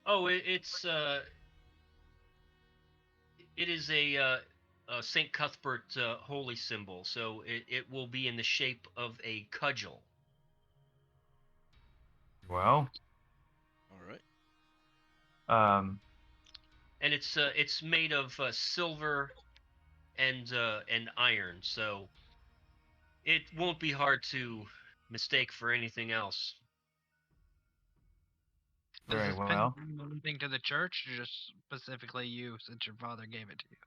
Oh, it is a Saint Cuthbert holy symbol, so it will be in the shape of a cudgel. Well, All right. And it's made of silver and iron, so it won't be hard to mistake for anything else. Does very this well. pendant mean anything to the church, or just specifically you, since your father gave it to you?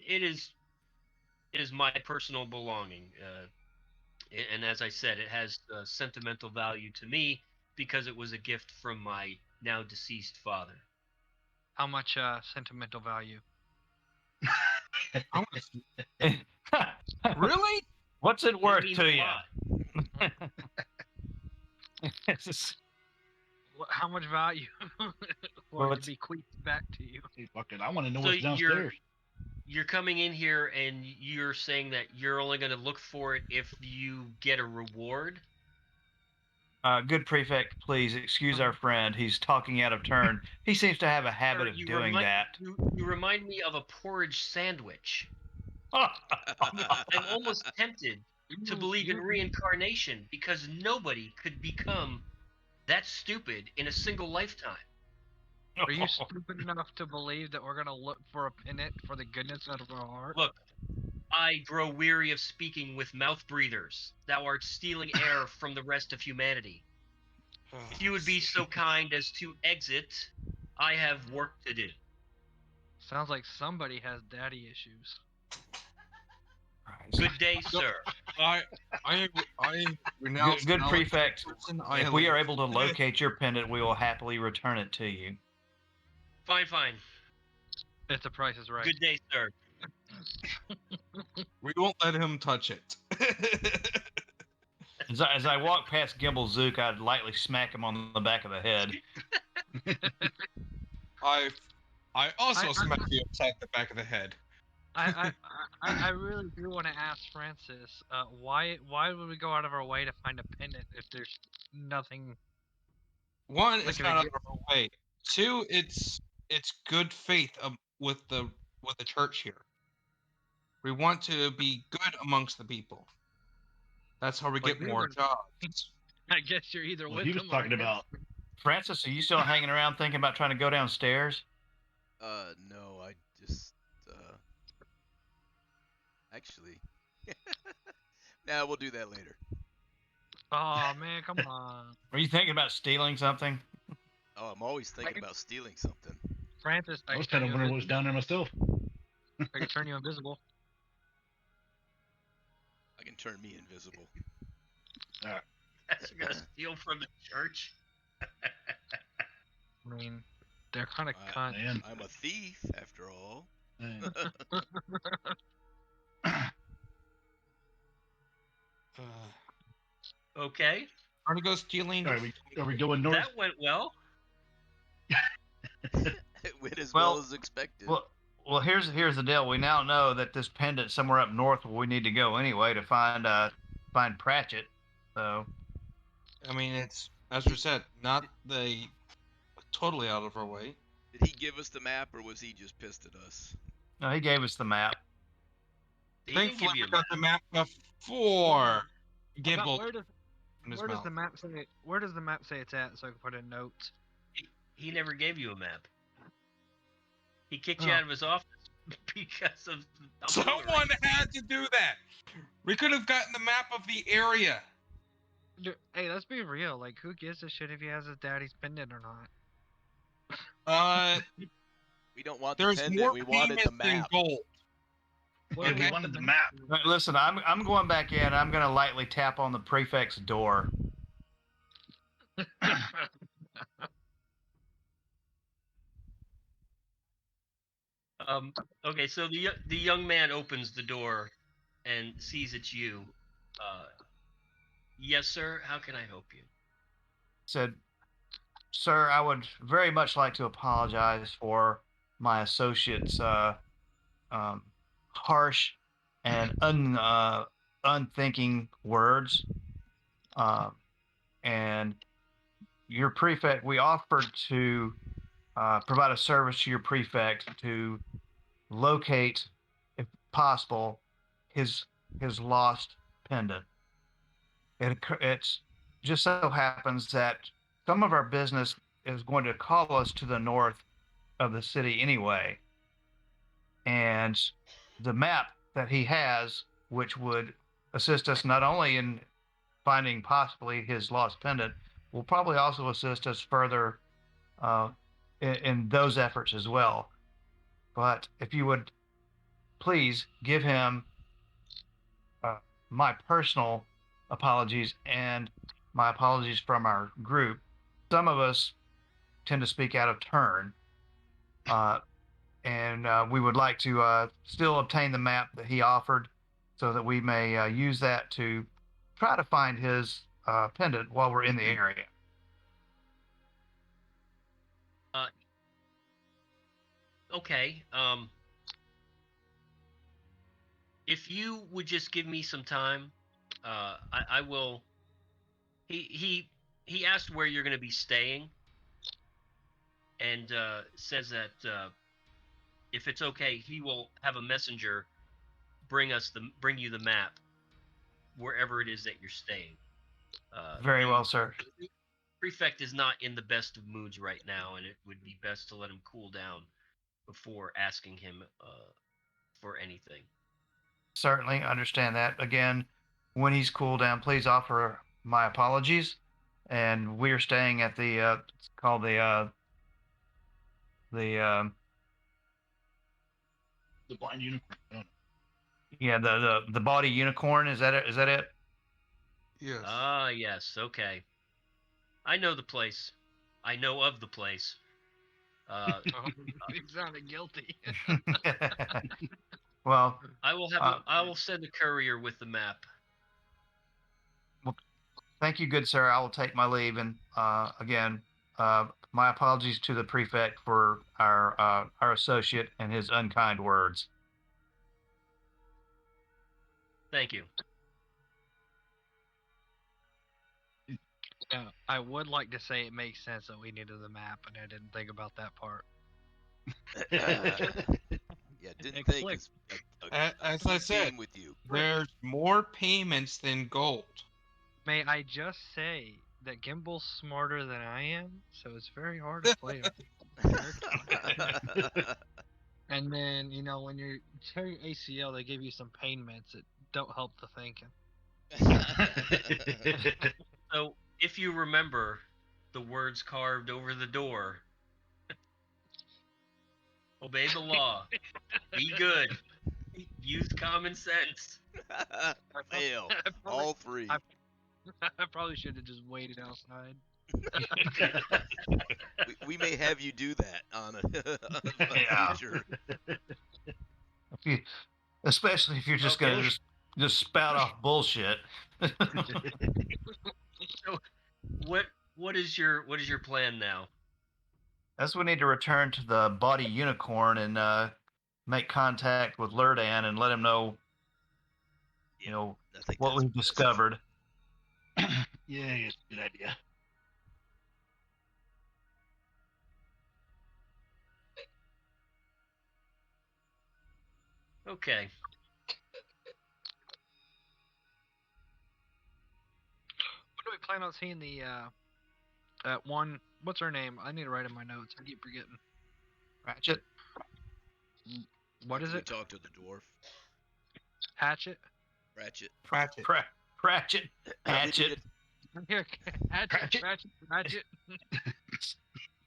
It is my personal belonging, and as I said, it has sentimental value to me because it was a gift from my now deceased father. How much sentimental value? Really? What's it It worth means to a you? lot. How much value for Well, it it's- to bequeathed back to you? Hey, fucking, I want to know So what's downstairs. You're coming in here and you're saying that you're only going to look for it if you get a reward? Good prefect, please excuse our friend. He's talking out of turn. He seems to have a habit Sir, of doing that. You remind me of a porridge sandwich. I'm almost tempted to believe in reincarnation because nobody could become that stupid in a single lifetime. Are you stupid enough to believe that we're gonna look for a pendant for the goodness out of our heart? Look, I grow weary of speaking with mouth breathers. Thou art stealing air from the rest of humanity. If you would be so kind as to exit, I have work to do. Sounds like somebody has daddy issues. Good day, sir. I renounce Good knowledge prefect. of person. I If we are elect- able to locate your pendant, we will happily return it to you. Fine. If the price is right. Good day, sir. we won't let him touch it. As I walk past Gimbal Zook, I'd lightly smack him on the back of the head. I also I- smack you upside the back of the head. I really do want to ask Francis, why would we go out of our way to find a pendant if there's nothing? One, Like it's if not it out of our way. Two, it's good faith with the church here. We want to be good amongst the people. That's how we Like get we more were- jobs. I guess you're either Well, with he was them talking or about. Francis, are you still hanging around thinking about trying to go downstairs? No, I just, actually, nah, we'll do that later. Oh man, come on, Are you thinking about stealing something? Oh, I'm always thinking about stealing something. Francis. I was kind of wondering what was down there myself. I can turn you invisible. I can turn me invisible. That's gonna steal from the church. I mean, they're kind of Uh, cunts. Man. I'm a thief, after all. Man. Okay, Trying to go stealing. Are we going north? that went well. It went as Well, well as expected. Well, here's the deal. We now know that this pendant somewhere up north where we need to go anyway to find Pratchett. So I mean, it's as we said, not the totally out of our way. Did he give us the map, or was he just pissed at us? No, he gave us the map. He didn't Thankfully, give you we a got the map before Gimble Where in his does mouth. the map say? Where does the map say it's at, so I can put in notes? He never gave you a map. He kicked you Oh. out of his office because of the Someone had to do that. We could have gotten the map of the area. Dude, hey, let's be real. Like, who gives a shit if he has his daddy's pendant or not? We don't want the There's pendant. more We wanted the payments than map. gold. Yeah, we Okay. wanted the map. Listen, I'm going back in. I'm going to lightly tap on the prefect's door. Okay, so the young man opens the door and sees it's you. Yes, sir. How can I help you? Said, "Sir, I would very much like to apologize for my associate's harsh and unthinking words. And your prefect, we offered to provide a service to your prefect to locate, if possible, his lost pendant. It's just so happens that some of our business is going to call us to the north of the city anyway, and the map that he has, which would assist us not only in finding possibly his lost pendant, will probably also assist us further in those efforts as well. But if you would please give him my personal apologies and my apologies from our group. Some of us tend to speak out of turn, and we would like to still obtain the map that he offered so that we may use that to try to find his pendant while we're in the area." Okay. If you would just give me some time, I will. He asked where you're going to be staying, and says that if it's okay, he will have a messenger bring you the map wherever it is that you're staying. Very well, sir. The prefect is not in the best of moods right now, and it would be best to let him cool down before asking him for anything. Certainly understand that. Again, when he's cooled down, please offer my apologies. And we're staying at the it's called the The blind unicorn. I don't know. yeah, the body unicorn. Is that it? Is that it? Yes. Ah, yes. Okay. I know the place. I know of the place. He sounded guilty. Well, I will have. I will send a courier with the map. thank you, good sir. I will take my leave. And again, my apologies to the prefect for our associate and his unkind words. Thank you. Yeah, I would like to say it makes sense that we needed the map, and I didn't think about that part. Yeah, didn't It think clicked. it's As I said, game with you. there's more payments than gold. May I just say that Gimble's smarter than I am, so it's very hard to play him. And then, when you tear your ACL, they give you some pain meds that don't help the thinking. So, if you remember the words carved over the door, obey the law, be good, use common sense. Fail. All three. I probably should have just waited outside. We may have you do that on a Yeah. future. Especially if you're just Okay. gonna just spout off bullshit. So, what is your plan now? As we need to return to the body unicorn and make contact with Lurdan and let him know, I think what that's we've best. discovered. Yeah, it's a good idea. Okay. When do we plan on seeing the that one? What's her name? I need to write in my notes. I keep forgetting. Ratchet. What is We it? talked to the dwarf. Hatchet. Ratchet. Pratchett. Ratchet. We Hatchet. needed- Here, hatchet. Hatchet.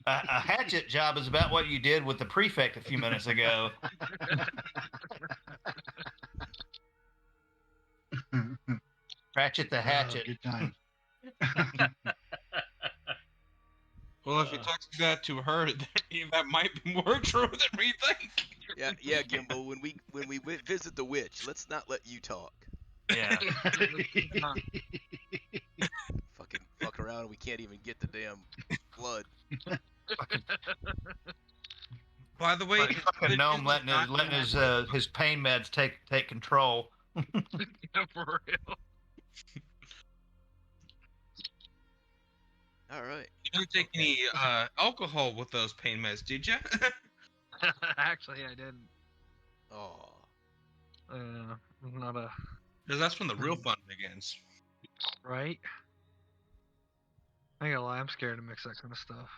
A hatchet job is about what you did with the prefect a few minutes ago. Ratchet the hatchet. Good times. Well, if you talk that to her, that might be more true than we think. Yeah, Gimbal. When we visit the witch, let's not let you talk. Yeah. Fucking fuck around, and we can't even get the damn blood. By the way, Fucking gnome letting his pain meds take control. Yeah, for real. All right. You didn't take any alcohol with those pain meds, did you? Actually, I didn't. Oh. Not a Because that's when the real fun begins. right. I ain't gonna lie, I'm scared to mix that kind of stuff.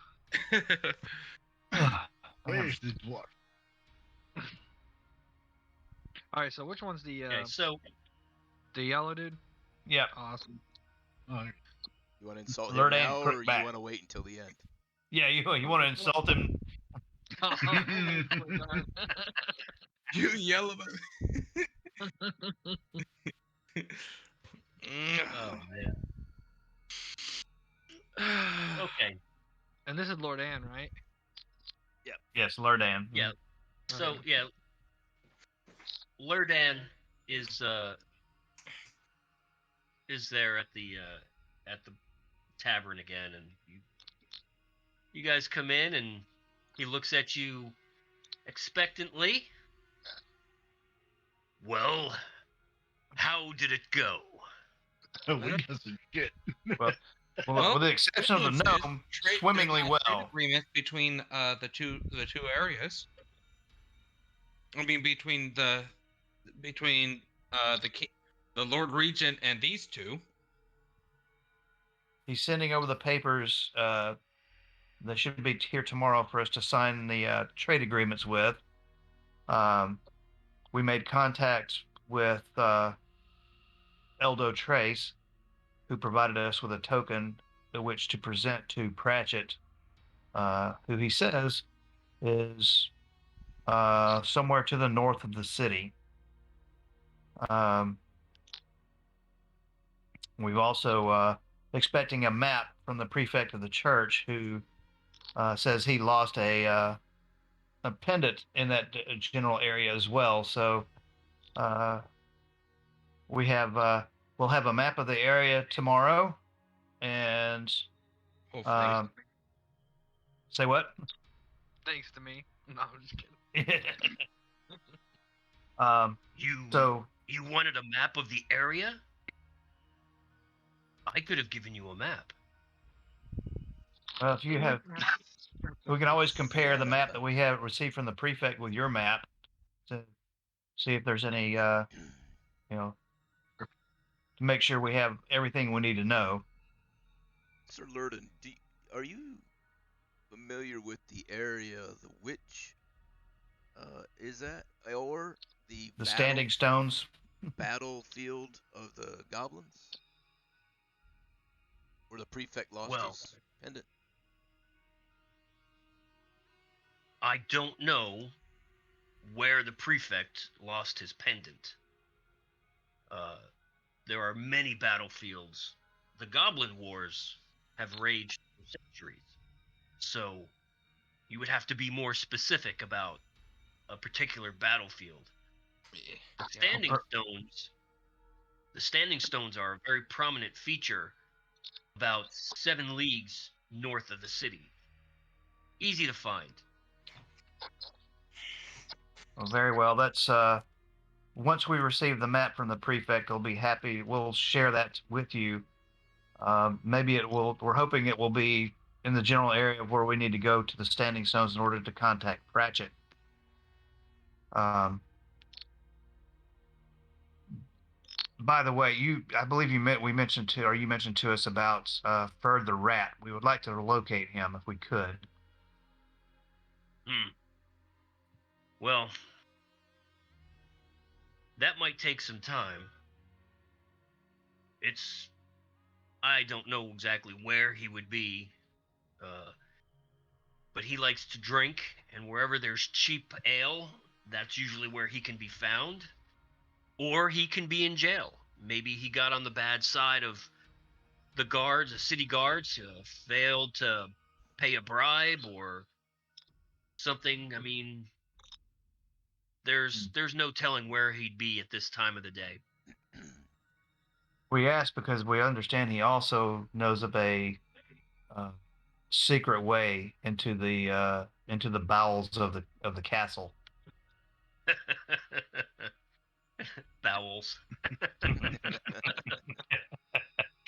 Where's the dwarf? All right, so which one's the Okay, so the yellow dude? Yep. Awesome. Oh, You want to insult him Lord now, Aim, or you back. want to wait until the end? Yeah, you want to insult him? You yell about oh man. Okay. And this is Lord Anne, right? Yes, Lurdan. Yeah. So Okay. yeah, Lurdan is there at the tavern again, and you guys come in, and he looks at you expectantly. Well, how did it go? we got some shit. Well, with the exception of the Good news is gnome, trade- swimmingly there's a trade well. agreement between the two areas. I mean, between the the Lord Regent and these two. He's sending over the papers. They should be here tomorrow for us to sign the trade agreements with. We made contact with Eldo Trace, who provided us with a token which to present to Pratchett, who he says is somewhere to the north of the city. We've also expecting a map from the prefect of the church, who says he lost a pendant in that general area as well. So we'll have a map of the area tomorrow, and Hopefully. say what? Thanks to me. No, I'm just kidding. You wanted a map of the area? I could have given you a map. Well, if you have, we can always compare the map that we have received from the prefect with your map to see if there's any, to make sure we have everything we need to know. Sir Lurden, are you familiar with the area the witch is that, or the Standing stones. battlefield of the goblins, where the prefect lost his pendant? I don't know where the prefect lost his pendant. There are many battlefields. The Goblin Wars have raged for centuries. So you would have to be more specific about a particular battlefield. The standing stones are a very prominent feature about 7 leagues north of the city. Easy to find. Well, very well. That's once we receive the map from the prefect, he'll be happy. We'll share that with you. Maybe it will. We're hoping it will be in the general area of where we need to go to the standing stones in order to contact Pratchett. By the way, I believe you mentioned to us about Ferd the rat. We would like to locate him if we could. Well, that might take some time. I don't know exactly where he would be, but he likes to drink, and wherever there's cheap ale, that's usually where he can be found. Or he can be in jail. Maybe he got on the bad side of the city guards, failed to pay a bribe or something. I mean, there's no telling where he'd be at this time of the day. We ask because we understand he also knows of a secret way into the bowels of the castle. Bowels.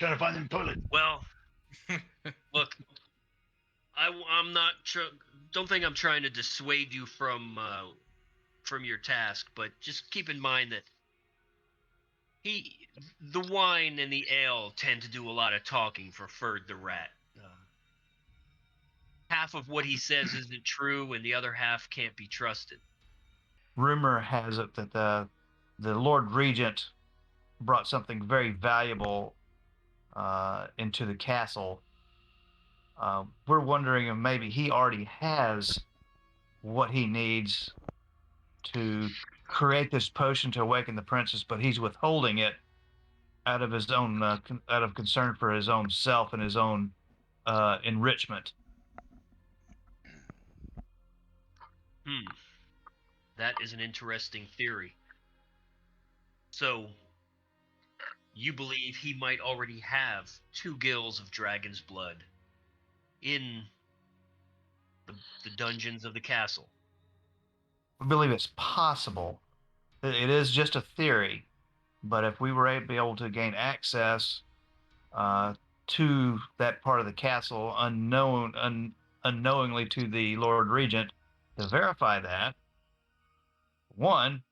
Trying to find them toilet. Well, look, I'm not. Don't think I'm trying to dissuade you from your task, but just keep in mind that the wine and the ale tend to do a lot of talking for Ferd the rat. Half of what he says isn't true, and the other half can't be trusted. Rumor has it that the Lord Regent brought something very valuable into the castle. We're wondering if maybe he already has what he needs to create this potion to awaken the princess, but he's withholding it out of his own out of concern for his own self and his own enrichment. That is an interesting theory. So, you believe he might already have 2 gills of dragon's blood in the dungeons of the castle? We believe it's possible. It is just a theory, but if we were able to gain access to that part of the castle unknowingly to the Lord Regent to verify that, one,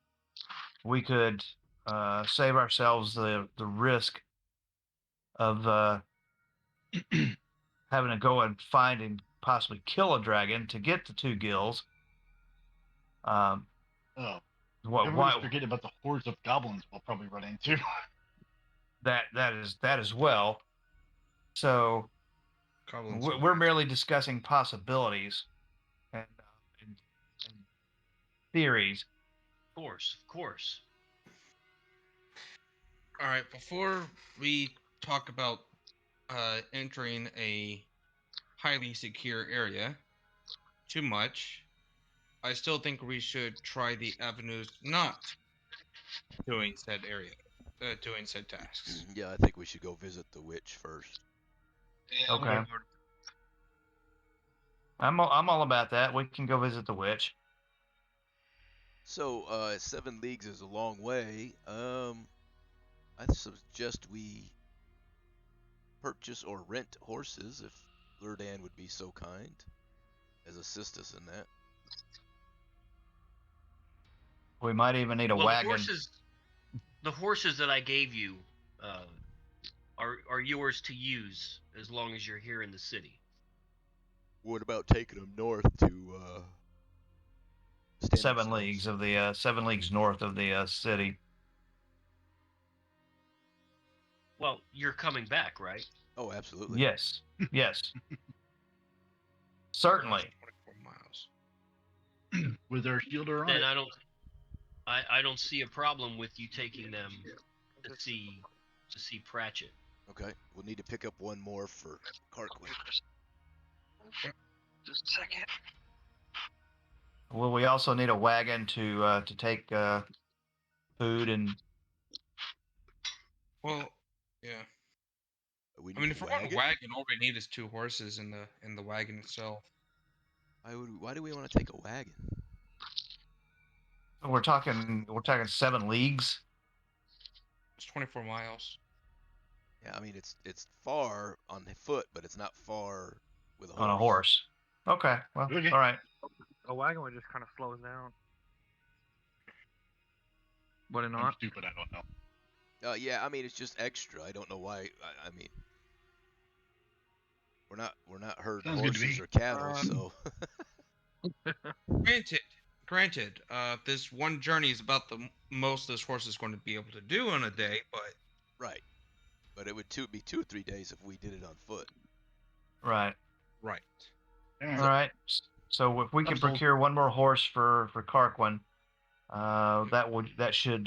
we could save ourselves the risk of having to go and find and possibly kill a dragon to get the 2 gills. Everybody's forgetting about the hordes of goblins we'll probably run into. that as well. So we're merely discussing possibilities and theories. Of course. All right, before we talk about entering a highly secure area too much, I still think we should try the avenues not doing said tasks. Yeah, I think we should go visit the witch first. Yeah, Okay. I'm all about that. We can go visit the witch. So, 7 leagues is a long way. I suggest we purchase or rent horses if Lurdan would be so kind as assist us in that. We might even need a wagon. The horses that I gave you are yours to use as long as you're here in the city. What about taking them north to 7 leagues of the 7 leagues north of the city? Well, you're coming back, right? Oh, absolutely. Yes. Certainly. 24 miles. With our shielder on Then it. I don't see a problem with you taking them to see Pratchett. Okay, we'll need to pick up one more for Carquin. Just a second. Well, we also need a wagon to take food and. Well, yeah. We I mean, need if a we're on a wagon? wagon, all we need is 2 horses in the wagon itself. Why do we want to take a wagon? We're talking 7 leagues. It's 24 miles. Yeah, I mean it's far on the foot, but it's not far with a horse. On a horse. Okay. Well, Okay. all right. A wagon would just kind of slow us down. Would it I'm not? stupid, I don't know. Yeah, I mean it's just extra. I don't know why. I mean, we're not herding Sounds good to horses me. or cattle, Um, so Granted, this one journey is about the most this horse is going to be able to do in a day, but right. But it would be 2 or 3 days if we did it on foot. Right. right. Yeah. All right. So if we can Absolutely. procure one more horse for Carquin, that should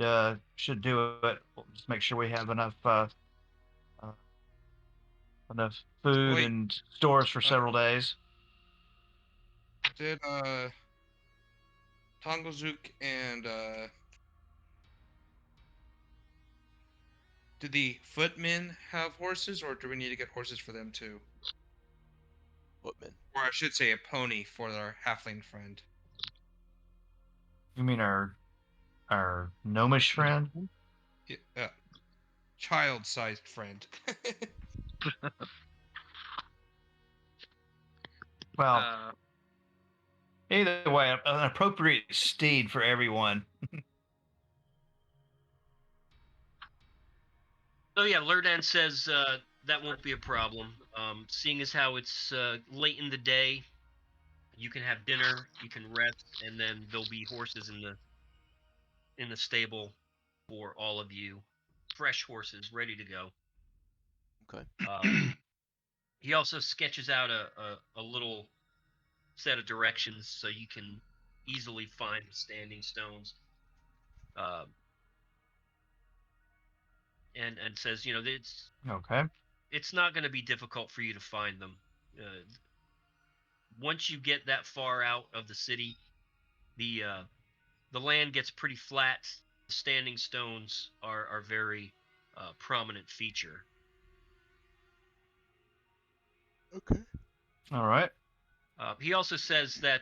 do it. We'll just make sure we have uh, enough food Wait, and stores for several days. did Tongozuk and did the footmen have horses, or do we need to get horses for them too? Footmen. Or I should say a pony for our halfling friend. You mean our gnomish friend? Yeah, child-sized friend. Well, Uh, either way, an appropriate steed for everyone. So yeah, Lurdan says that won't be a problem. Seeing as how it's late in the day, you can have dinner, you can rest, and then there'll be horses in the stable for all of you, fresh horses ready to go. Okay. He also sketches out a little set of directions so you can easily find the standing stones. And says, Okay. it's not going to be difficult for you to find them. Once you get that far out of the city, the land gets pretty flat. The standing stones are very prominent feature. Okay. All right. He also says that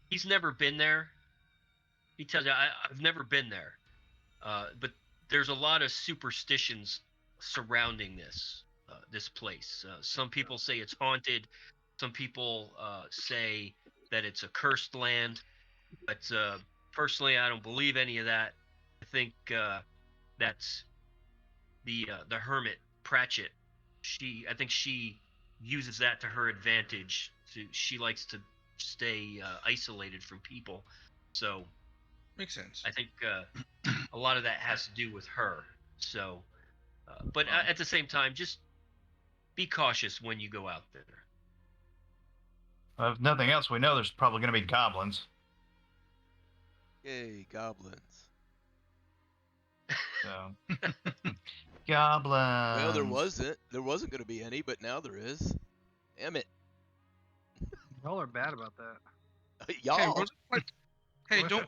he's never been there. He tells you, I've never been there, but there's a lot of superstitions surrounding this place. Some people say it's haunted. Some people say that it's a cursed land. But personally, I don't believe any of that. I think that's the hermit Pratchett. I think she uses that to her advantage. She likes to stay isolated from people. So Makes sense. I think a lot of that has to do with her. So, but at the same time, just be cautious when you go out there. If nothing else, we know there's probably going to be goblins. Yay, goblins. So, goblins. Well, there wasn't going to be any, but now there is. Damn it. y'all are bad about that. Hey, Y'all. hey, don't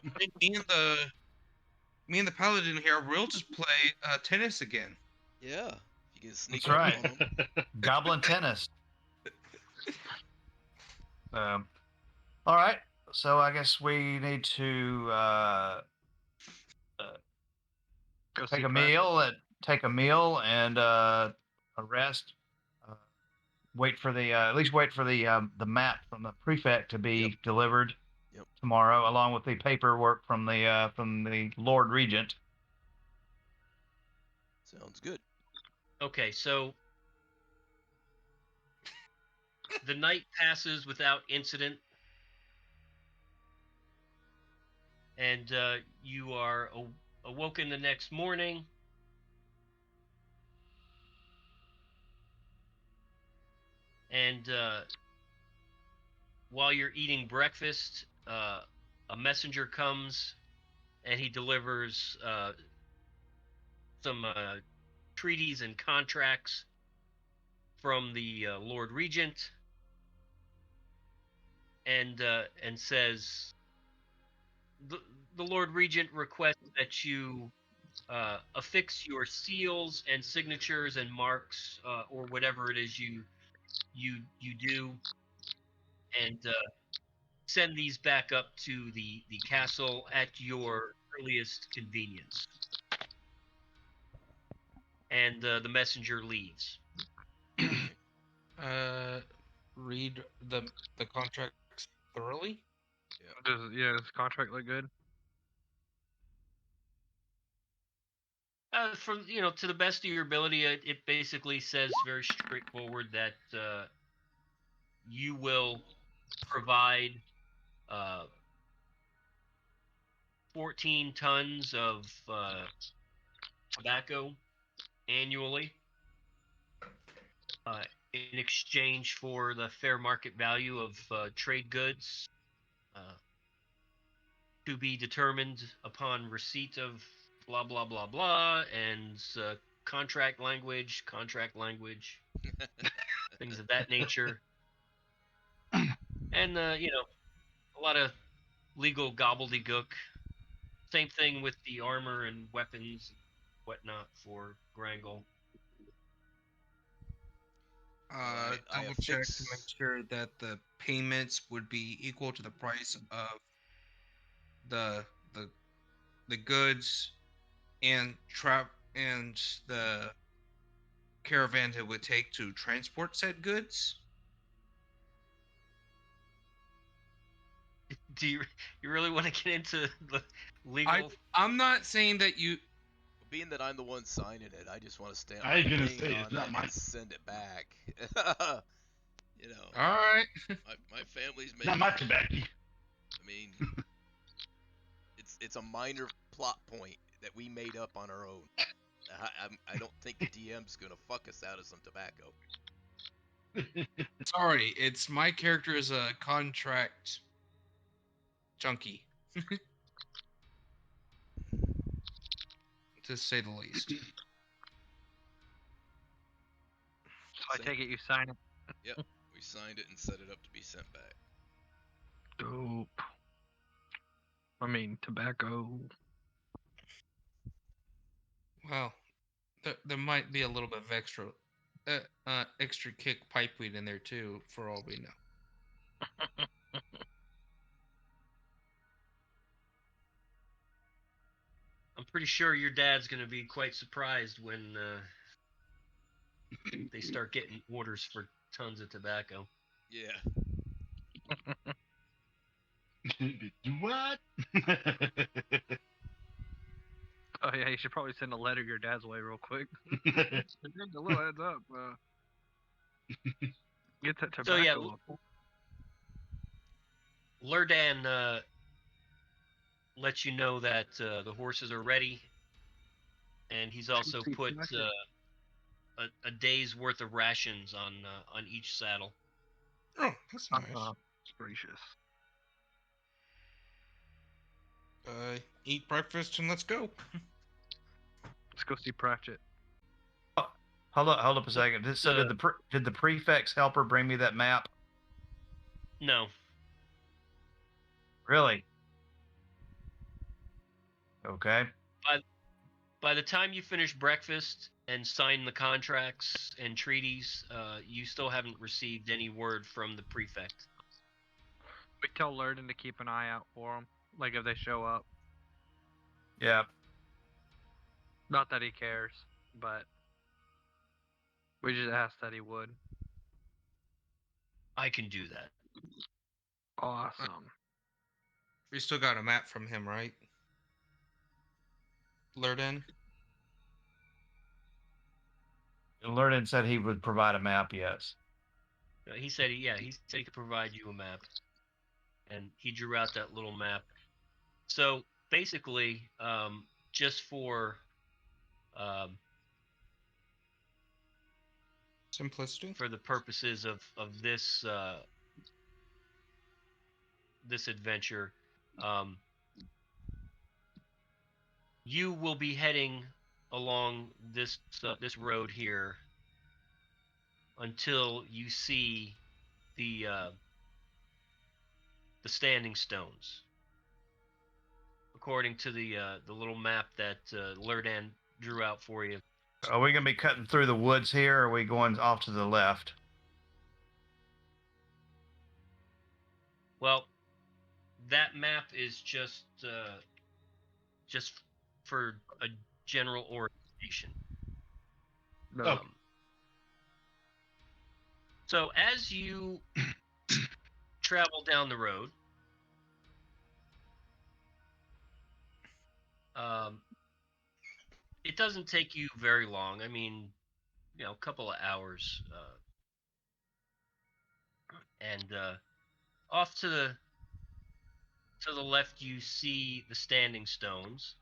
me and the paladin here. We'll just play tennis again. Yeah. You can sneak That's up right. on 'em. Goblin tennis. All right. So I guess we need to Go take see a Pratchett. meal and a rest. Uh, wait for at least wait for the map from the prefect to be Yep. delivered Yep. tomorrow, along with the paperwork from the Lord Regent. Sounds good. Okay, so the night passes without incident, and you are awoken the next morning. And while you're eating breakfast, a messenger comes and he delivers some treaties and contracts from the Lord Regent, and says the Lord Regent requests that you affix your seals and signatures and marks, or whatever it is you do, and send these back up to the castle at your earliest convenience. And the messenger leaves. Read the contracts thoroughly. Does this contract look good? From to the best of your ability, it basically says very straightforward that you will provide uh, 14 tons of tobacco annually in exchange for the fair market value of trade goods uh, to be determined upon receipt of blah blah blah blah and contract language, things of that nature, and a lot of legal gobbledygook. Same thing with the armor and weapons and whatnot for Grangle. Alright, I Double have check to fixed. make sure that the payments would be equal to the price of the the goods and and the caravan it would take to transport said goods. Do you really want to get into the legal? I'm not saying that you. Being that I'm the one signing it, I just want to stamp I ain't my gonna name say on it's not it mine. and send it back. All right. my family's Not making. my tobacco. I mean, it's a minor plot point that we made up on our own. I don't think the DM's gonna fuck us out of some tobacco. Sorry, it's my character is a contract junkie, to say the least. So I take it you sign it. Yep, we signed it and set it up to be sent back. Dope. I mean, tobacco. Well, there might be a little bit of extra kick pipeweed in there too, for all we know. I'm pretty sure your dad's gonna be quite surprised when they start getting orders for tons of tobacco. Yeah. What? Oh yeah, you should probably send a letter your dad's way real quick. A little heads up. Get that tobacco. So yeah, up. Lurdan lets you know that the horses are ready, and he's also put a day's worth of rations on each saddle. Oh, that's nice. Gracious. Eat breakfast and let's go. Let's go see Pratchett. Hold up a second. So did the prefect's helper bring me that map? No. Really? Okay. By the time you finish breakfast and sign the contracts and treaties, you still haven't received any word from the prefect. We tell Lurden to keep an eye out for them, like if they show up. Yeah. Not that he cares, but we just asked that he would. I can do that. Awesome. We still got a map from him, right? Lurden? Lurden said he would provide a map, yes. He said he could provide you a map, and he drew out that little map. So basically, just for simplicity, for the purposes of this this adventure, you will be heading along this road here until you see the standing stones, according to the little map that Lurdan drew out for you. Are we going to be cutting through the woods here, or are we going off to the left? Well, that map is just for a general orientation. Oh. So as you travel down the road, It doesn't take you very long. I mean, a couple of hours. And off to the left, you see the Standing Stones.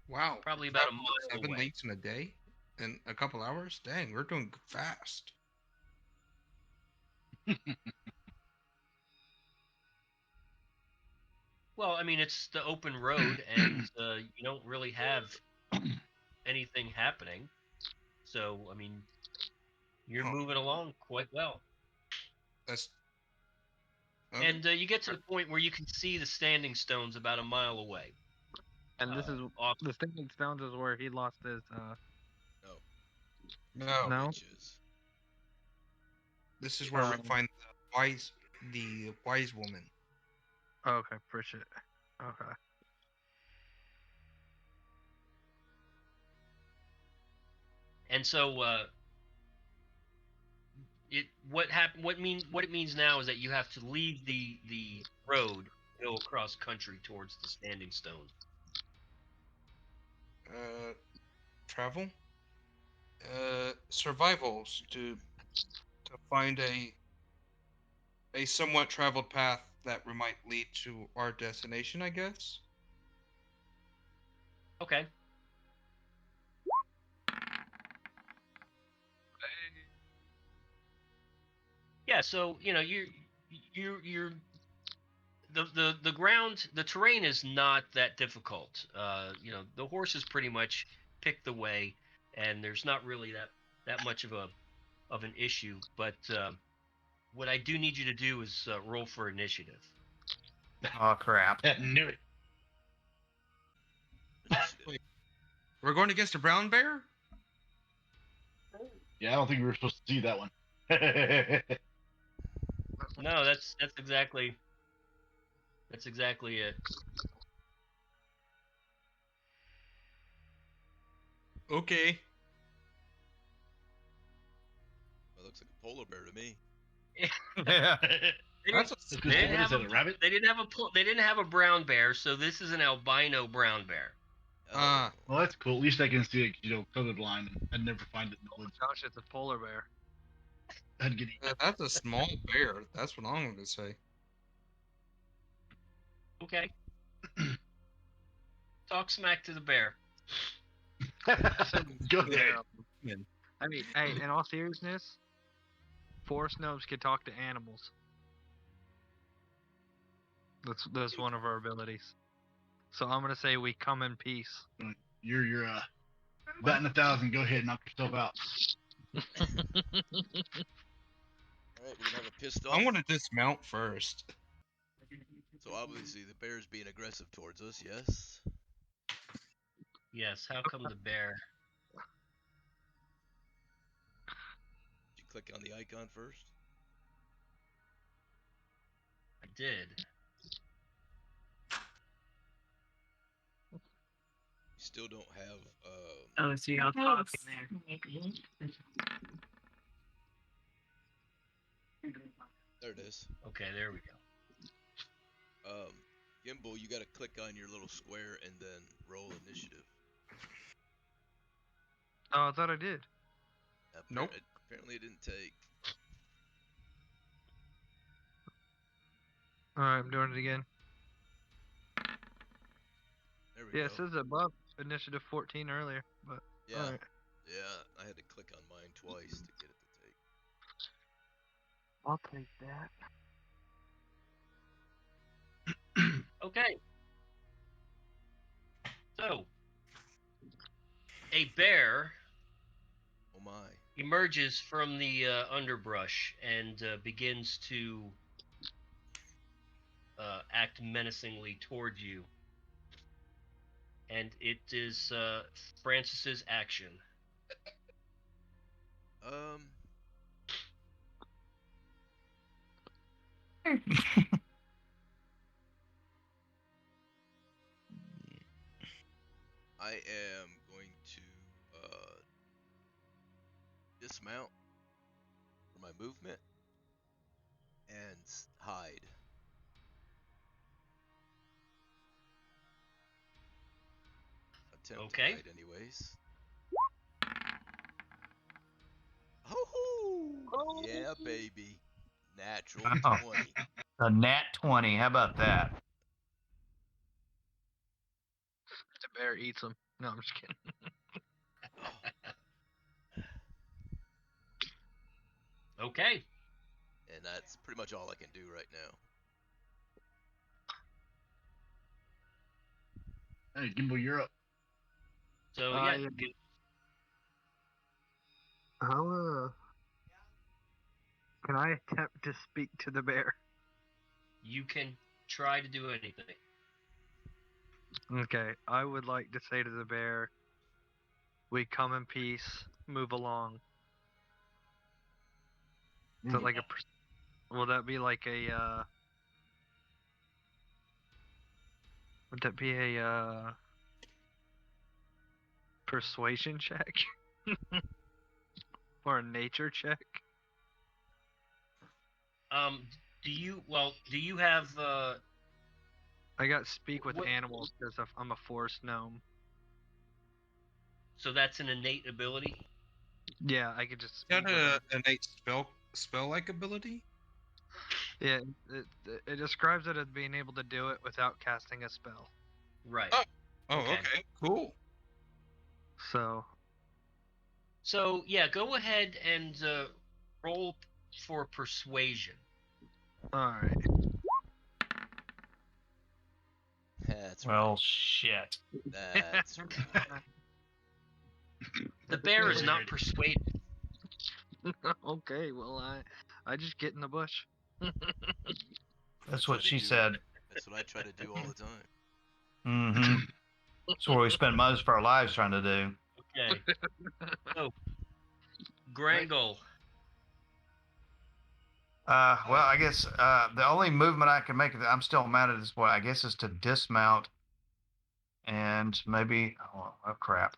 Wow. Probably about a traveled mile 7 away. lakes in a day? In a couple hours? Dang, we're doing fast. Well, I mean, it's the open road, and you don't really have anything happening. So, I mean, you're Huh. moving along quite well. That's okay. And you get to the point where you can see the Standing Stones about a mile away. And this is off. the Standing Stones is where he lost his. No. Riches. This is where we Um, find the wise woman. Okay, appreciate it. Okay. And so, what it means now is that you have to leave the road, go across country towards the Standing Stones. Travel? Survivals to find a somewhat traveled path that might lead to our destination, I guess. Okay. Yeah, so you're the ground, the terrain is not that difficult. The horses pretty much pick the way, and there's not really that much of an issue. But what I do need you to do is roll for initiative. Oh crap! I knew it. Initiative. We're going against a brown bear? Yeah, I don't think we were supposed to see that one. No, that's exactly it. Okay. That looks like a polar bear to me. Yeah. That's They What didn't is have it, a rabbit? they didn't have a brown bear, so this is an albino brown bear. Ah. Oh, Well, that's cool. At least I can see it, colorblind. I'd never find it in the woods. Josh, it's a polar bear. I'd get eaten. That's a small bear. That's what I'm going to say. Okay. Talk smack to the bear. Go ahead. I mean, hey, in all seriousness, forest gnomes can talk to animals. That's one of our abilities. So I'm gonna say we come in peace. You're batting 1,000. Go ahead, knock yourself out. all right, we're gonna have a pissed off. I'm going to dismount first. So obviously the bear's being aggressive towards us. Yes. Yes. How come the bear? Did you click on the icon first? I did. You still don't have. Oh, so y'all talking there. There it is. Okay, there we go. Gimbal, you got to click on your little square and then roll initiative. Oh, I thought I did. Nope. Apparently it didn't take. All right, I'm doing it again. There we Yeah, go. it says above initiative 14 earlier, but Yeah. all right. Yeah, I had to click on mine twice to get it to take. I'll take that. Okay. So, a bear Oh my. emerges from the underbrush and begins to act menacingly toward you. And it is Francis's action. I am going to dismount for my movement and hide. attempt Okay. to bite anyways. Oh, yeah, baby. Natural Oh. 20. A nat 20. How about that? The bear eats them. No, I'm just kidding. Okay. And that's pretty much all I can do right now. Hey, Gimbal, you're up. So Uh, yeah, yeah. How can I attempt to speak to the bear? you can try to do anything. Okay, I would like to say to the bear, "We come in peace. Move along." Is that Move like a? along. Will that be like a? Would that be a persuasion check? Or a nature check? Do you have I got speak with What- animals because I'm a forest gnome. so that's an innate ability? Yeah, I could just Is speak that with a them. innate spell-like ability? Yeah, it describes it as being able to do it without casting a spell. Right. Oh, Okay. okay, cool. So, So yeah, go ahead and roll for persuasion. all right. That's Well, right. shit. That's right. The bear is not Ready. persuaded. Okay, well I just get in the bush. That's try what to she do- said. That's what I try to do all the time. Mm-hmm. That's what we spend most of our lives trying to do. Okay. So, Grangle. Well, I guess the only movement I can make, I'm still mounted as well, I guess, is to dismount and maybe, oh crap.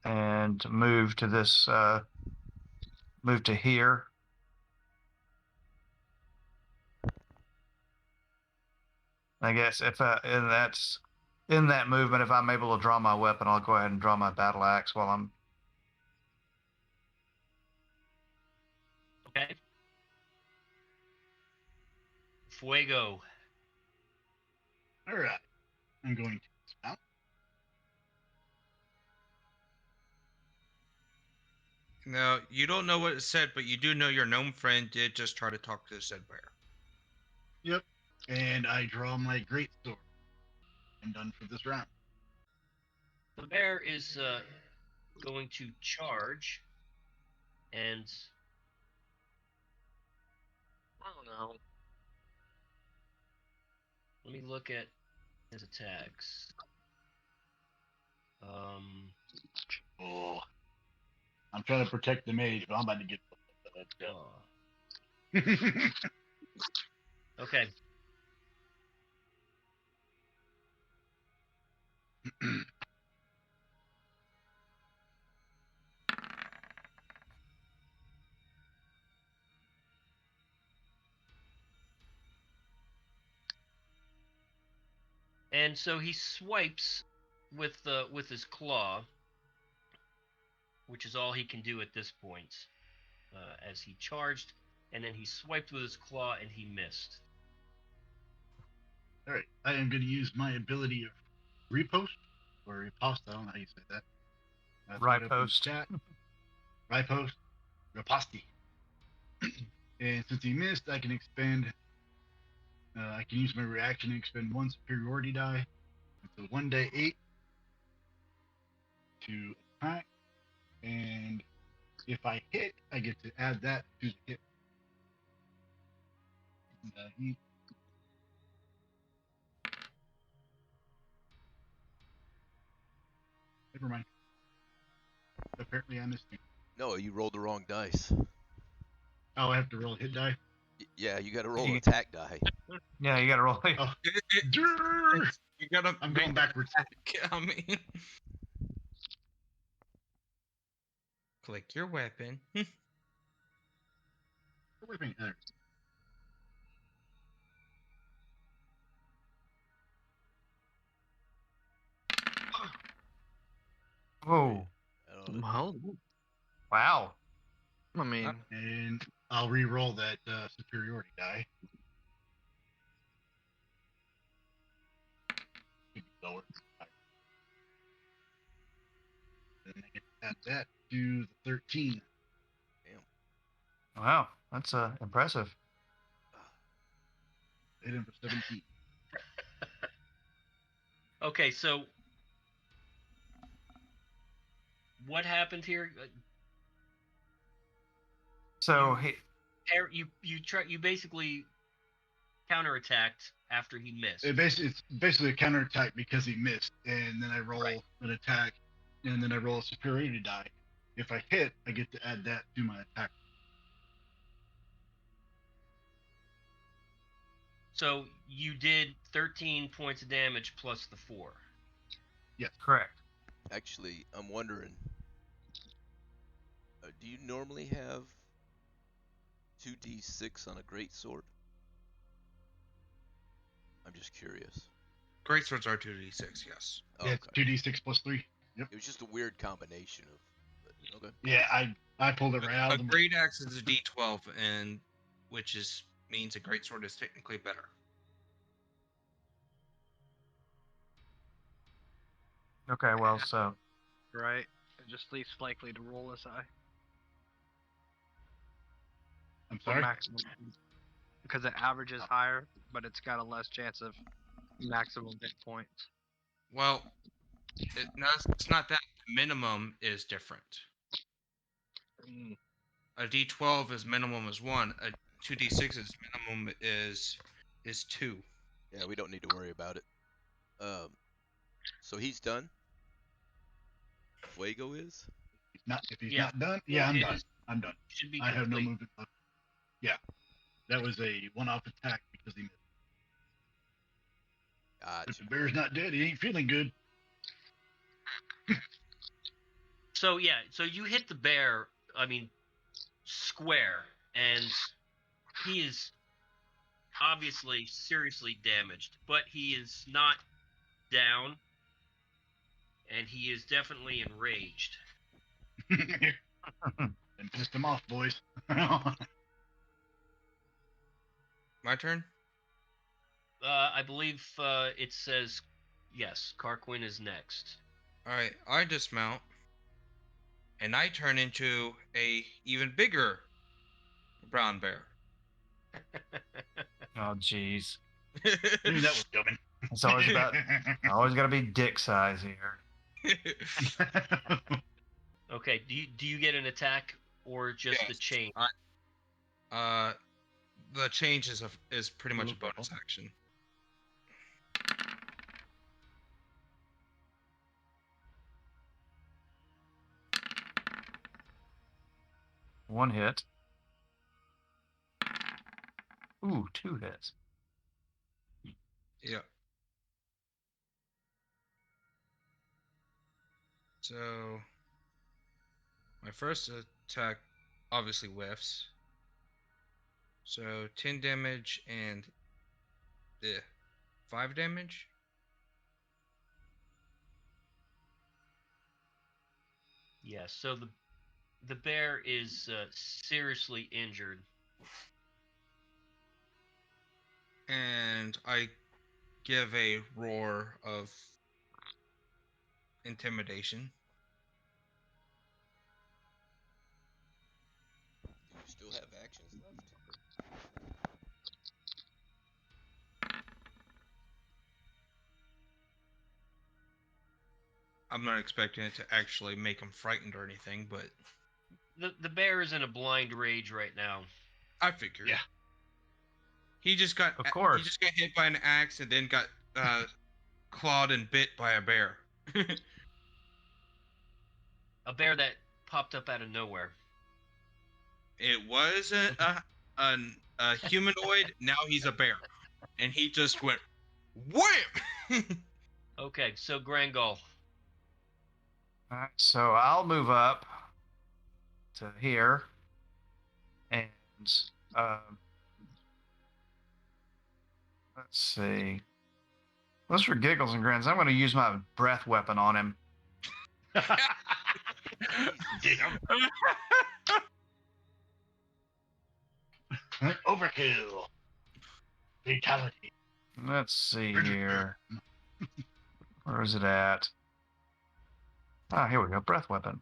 And move to this, move to here. I guess if and that's in that movement, if I'm able to draw my weapon, I'll go ahead and draw my battle axe while I'm. Okay. Fuego. All right. I'm going to dismount. Now, you don't know what it said, but you do know your gnome friend did just try to talk to the said bear. Yep. And I draw my great sword. I'm done for this round. The bear is going to charge, and I don't know. let me look at his attacks. Oh. I'm trying to protect the mage, but I'm about to get. Okay. And so he swipes with his claw, which is all he can do at this point. As he charged, and then he swiped with his claw and he missed. All right. I am going to use my ability of repost or riposte. I don't know how you say that. That's right up in the Riposte. chat. Riposte. Riposte. And since he missed, I can expend. I can use my reaction and expend one superiority die. It's a 1d8 to attack. And if I hit, I get to add that to the hit. And, never mind. Apparently I missed it. No, you rolled the wrong dice. Oh, I have to roll a hit die? Yeah, you got to roll an You- attack die. Yeah, you got to roll. Oh, You gotta. I'm make going backwards. I mean, click your weapon. Wait a minute. Oh, I don't know. Well, wow. I mean, And I'll re-roll that superiority die. Should be lower. And then I get to add that to the 13. Damn. Wow, that's impressive. Hit him for 17. Okay, so what happened here? So he, You basically counterattacked after he missed. It's basically a counterattack because he missed, and then I roll Right. an attack, and then I roll a superiority die. If I hit, I get to add that to my attack. So you did 13 points of damage plus the 4. correct. Actually, I'm wondering, do you normally have 2d6 on a greatsword? I'm just curious. Great swords are 2d6, yes. Oh, Yeah, it's okay. 2d6 plus 3. Yep. It was just a weird combination of. Okay. Yeah, I pulled it right out A of the. great axe is a d12, and which means a great sword is technically better. Okay, well, so right? Just least likely to roll this high. I'm For sorry. maximum. Because the average is higher, but it's got a less chance of maximum hit points. Well, it's not that. The minimum is different. A d12 is minimum is 1. A 2d6 is minimum is 2. Yeah, we don't need to worry about it. So he's done. Fuego is. If he's Yeah. not done, yeah, I'm It done. is- I'm done. Should be I have no complete. movement left. Yeah, that was a one-off attack because he missed. If the bear's not dead, he ain't feeling good. So yeah, so you hit the bear, I mean, square, and he is obviously seriously damaged, but he is not down, and he is definitely enraged. And pissed him off, boys. My turn? I believe it says yes, Carquin is next. Alright, I dismount. And I turn into a even bigger brown bear. oh jeez, Knew that was coming. it's always always got to be dick size here. Okay, do you get an attack or just the Yes, chain? The change is pretty much a bonus action. One hit. Ooh, 2 hits. Yeah. So my first attack obviously whiffs. So 10 damage and 5 damage. Yeah, so the bear is seriously injured. And I give a roar of intimidation. Do you still have actions left? I'm not expecting it to actually make him frightened or anything, but The bear is in a blind rage right now. I figured. Yeah. He just got Of course. He just got hit by an axe and then got clawed and bit by a bear. A bear that popped up out of nowhere. It was a humanoid. Now he's a bear, and he just went wham. Okay, so Grangol. All right, so I'll move up to here, and let's see. Just for giggles and grins, I'm going to use my breath weapon on him. Damn. Overkill. Fatality. Let's see Bridget. here. Where is it at? Ah, here we go. Breath weapon.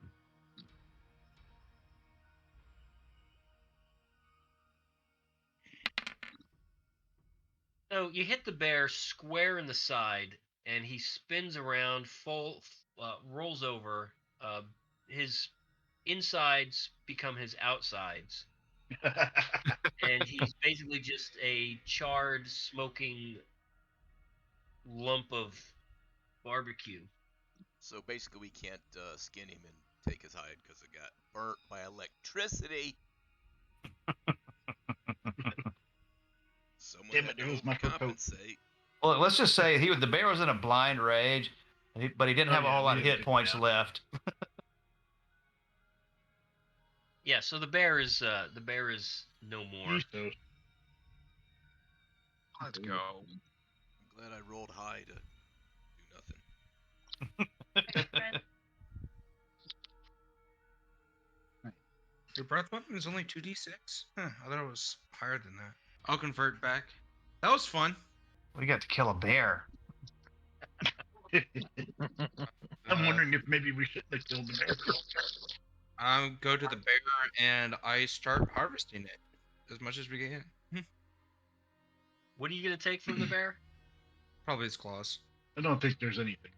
So you hit the bear square in the side, and he spins around, rolls over. His insides become his outsides, and he's basically just a charred, smoking lump of barbecue. So basically, we can't skin him and take his hide because it got burnt by electricity. Someone Damn had it, to there goes my fur coat. compensate. Well, let's just say the bear was in a blind rage, but he didn't Oh, have a yeah, whole lot we of didn't hit get points that. left. Yeah, so the bear is no more. He's toast. Let's go. I'm glad I rolled high to do nothing. Your breath weapon is only 2d6? Huh, I thought it was higher than that. I'll convert back. That was fun. We got to kill a bear. I'm wondering if maybe we shouldn't have killed the bear. I go to the bear and I start harvesting it as much as we can. What are you gonna take from the bear? Probably its claws. I don't think there's anything.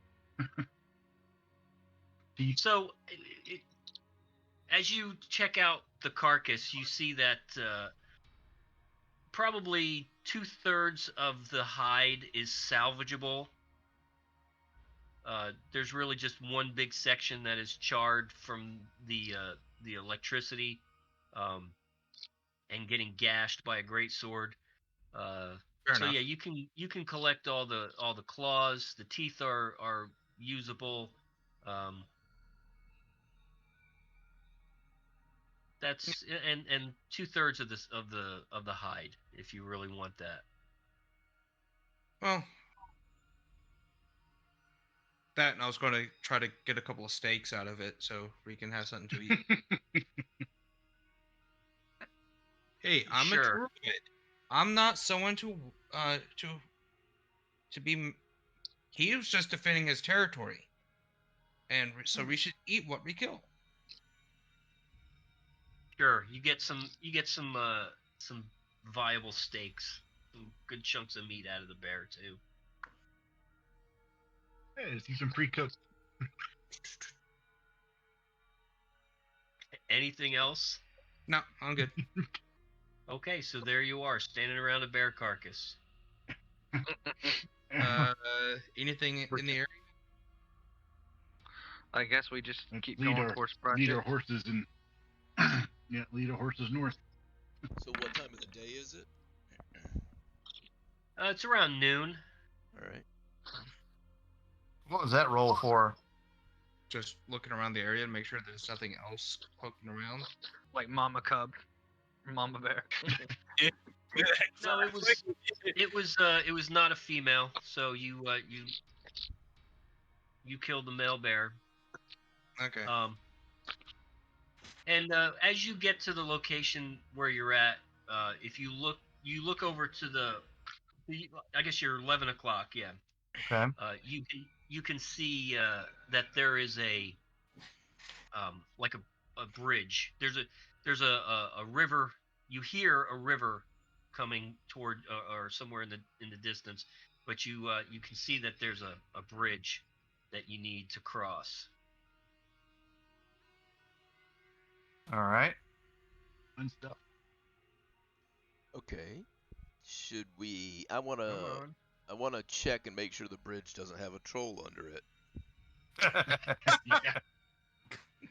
Teeth. So, as you check out the carcass, you see that probably 2/3 of the hide is salvageable. There's really just one big section that is charred from the electricity, and getting gashed by a great sword. Fair So enough. yeah, you can collect all the claws. The teeth are usable. That's and 2/3 of this of the hide if you really want that. Well, that and I was going to try to get a couple of steaks out of it so we can have something to eat. Hey, I'm a Sure. druid. I'm not someone to be. He was just defending his territory, and so we should eat what we kill. Sure, you get some viable steaks, some good chunks of meat out of the bear too. Hey, see some pre-cooked. Anything else? No, I'm good. Okay, so there you are, standing around a bear carcass. Anything in the area? I guess we just Let's keep lead going our- towards Lead our Project. horses and lead our horses north. So what time of the day is it? It's around noon. All right. What was that roll for? Just looking around the area to make sure there's nothing else poking around. Like Mama Cub, Mama Bear. No, it was not a female. So you killed the male bear. Okay. And as you get to the location where you're at, if you look over to I guess you're 11 o'clock. Yeah. Okay. You can see that there is like a bridge. There's a river. You hear a river coming toward or somewhere in the distance, but you can see that there's a bridge that you need to cross. All right. Fun stuff. Okay. Should we? I wanna check and make sure the bridge doesn't have a troll under it. Yeah.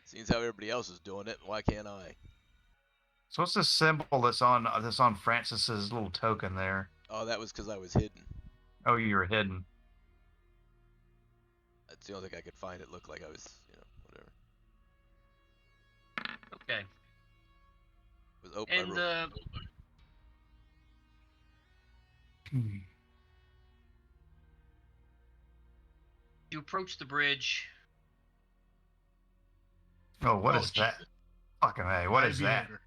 Seems how everybody else is doing it. Why can't I? So what's this symbol that's on Francis's little token there? Oh, that was because I was hidden. Oh, you were hidden. That's the only thing I could find. It looked like I was, whatever. Okay. It was open. And you approach the bridge. Oh, what Oh, is that? Jesus. Fucking hey, what Eye is that? beholder.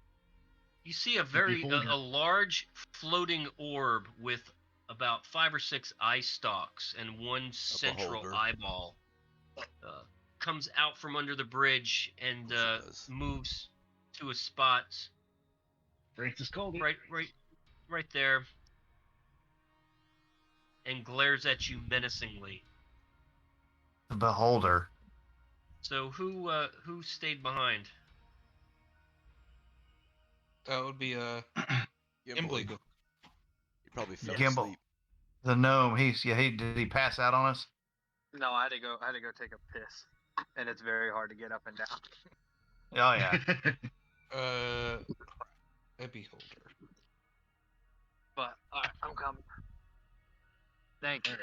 You see a beholder. large floating orb with about 5 or 6 eye stalks and one central beholder. eyeball comes out from under the bridge and Of course it does. moves to a spot Francis called it. right there and glares at you menacingly. The beholder. So who stayed behind? That would be Gimble. Gimbly. He probably fell Gimbal. asleep. The gnome. Did he pass out on us? No, I had to go take a piss, and it's very hard to get up and down. Oh yeah. A beholder. But alright, I'm coming. Thank you.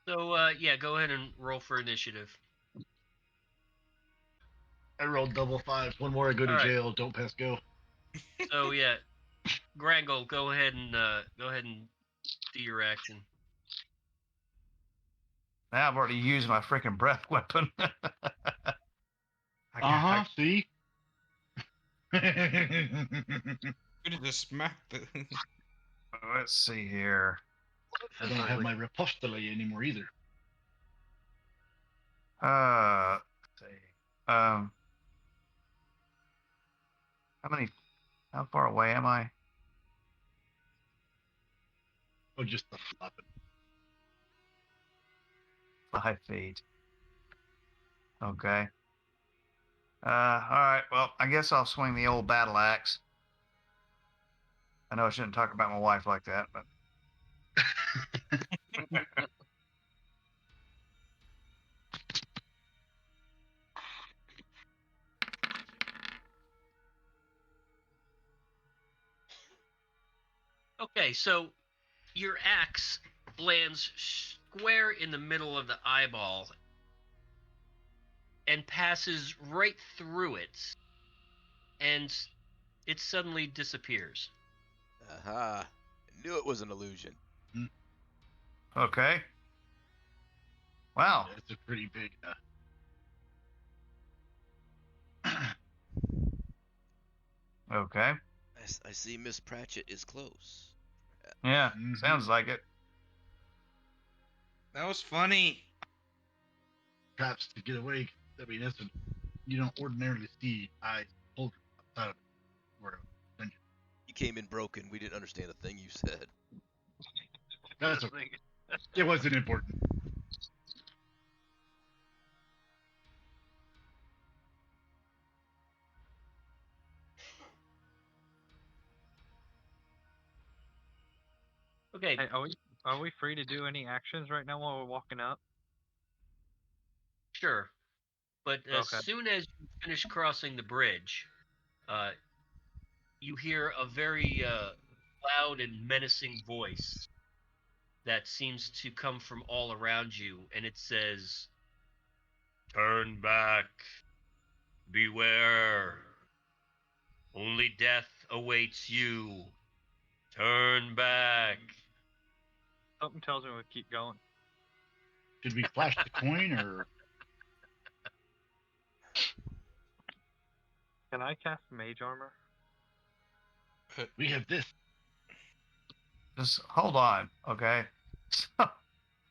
So yeah, go ahead and roll for initiative. I rolled double fives. One more, I go to All right. jail. Don't pass go. So yeah, Grangle, go ahead and do your action. Now I've already used my freaking breath weapon. See? You could have just smacked the. Let's see here. I don't have my riposte anymore either. Let's see. How far away am I? Oh, just the flopping. 5 feet. Okay. All right. Well, I guess I'll swing the old battle axe. I know I shouldn't talk about my wife like that, but Okay, so your axe lands square in the middle of the eyeball and passes right through it, and it suddenly disappears. Aha. I knew it was an illusion. okay. Wow. It's a pretty big. Okay. I see Miss Pratchett is close. Yeah. Mhm. Sounds like it. That was funny. Traps to get away. I mean, that's you don't ordinarily see eyes pulled outside of where a dungeon. You came in broken. We didn't understand a thing you said. That's okay. It wasn't important. Okay, Hey, are we free to do any actions right now while we're walking up? sure. But as Okay. soon as you finish crossing the bridge, you hear a very loud and menacing voice that seems to come from all around you, and it says, "Turn back. Beware. Only death awaits you. Turn back." Something tells me we keep going. Should we flash the coin or? Can I cast mage armor? We have this. Just hold on. Okay. All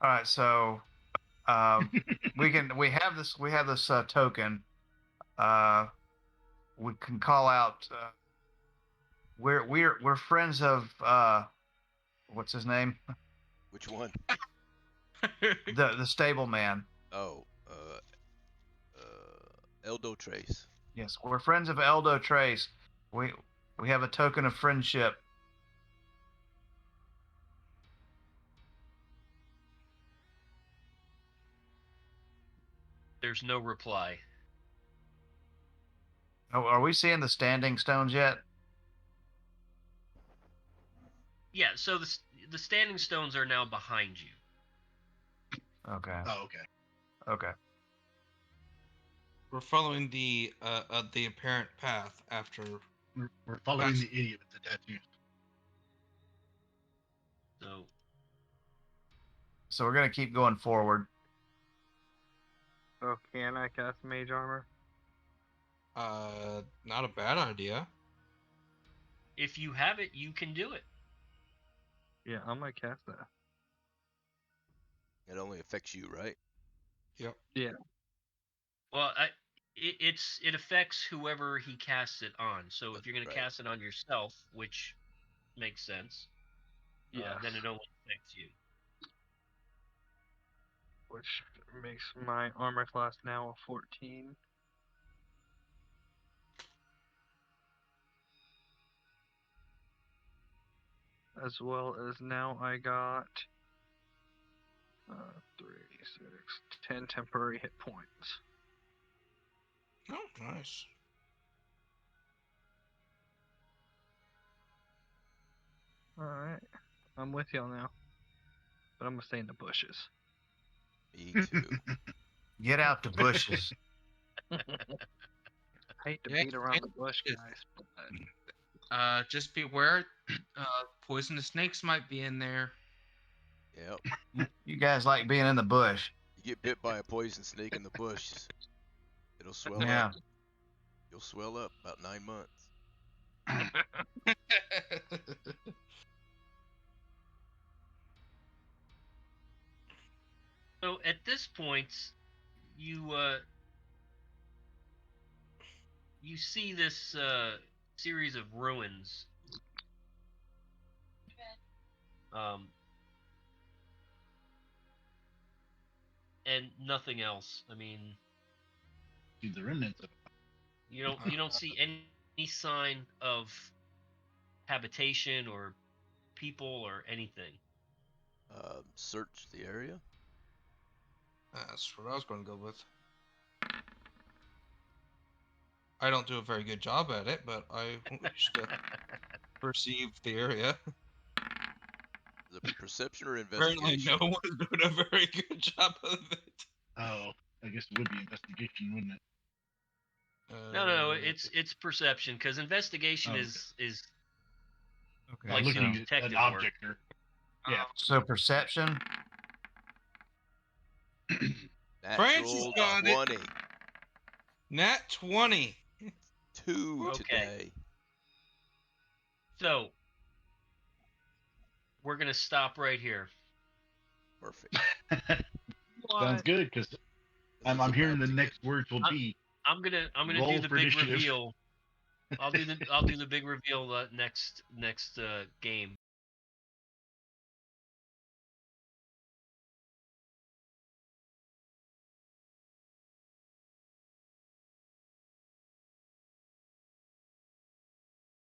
right. So, we have this token. We can call out. We're friends of what's his name? Which one? The stable man. Oh, Eldo Trace. Yes, we're friends of Eldo Trace. We have a token of friendship. There's no reply. Oh, are we seeing the standing stones yet? Yeah, so the standing stones are now behind you. Okay. Oh, okay. Okay. We're following the apparent path after. We're following the idiot with the tattoos. So So we're gonna keep going forward. So can I cast mage armor? Not a bad idea. If you have it, you can do it. Yeah, I might cast that. It only affects you, right? Yep. Yeah. Well, it affects whoever he casts it on. So if you're going to Right. cast it on yourself, which makes sense, Yeah. then it only affects you. Which makes my armor class now a 14. As well as now I got 3, 6, 10 temporary hit points. Oh, nice. Alright. I'm with y'all now. But I'm gonna stay in the bushes. Me too. Get out the bushes. I hate to Yeah, beat around and the bush, it's- guys. But Just beware. Poisonous snakes might be in there. Yep. You guys like being in the bush. You get bit by a poison snake in the bush, it'll swell Yeah. up. You'll swell up about 9 months. So at this point, you you see this series of ruins. And nothing else. I mean, See the remnants of it. you don't see any sign of habitation or people or anything. Search the area. That's what I was going to go with. I don't do a very good job at it, but I wish to perceive the area. Is it perception or Apparently, investigation? no one's doing a very good job of it. Oh, I guess it would be investigation, wouldn't it? No, it's perception because investigation Oh, okay. is Okay. Like Looking some at an detective object or yeah. So perception. Francis Natural got it. 20. Nat 20. 2 Okay. today. so. We're gonna stop right here. Perfect. Sounds good because I'm It's hearing about the to next words will be I'm gonna Roll do the for big initiative. reveal. I'll do the big reveal next game.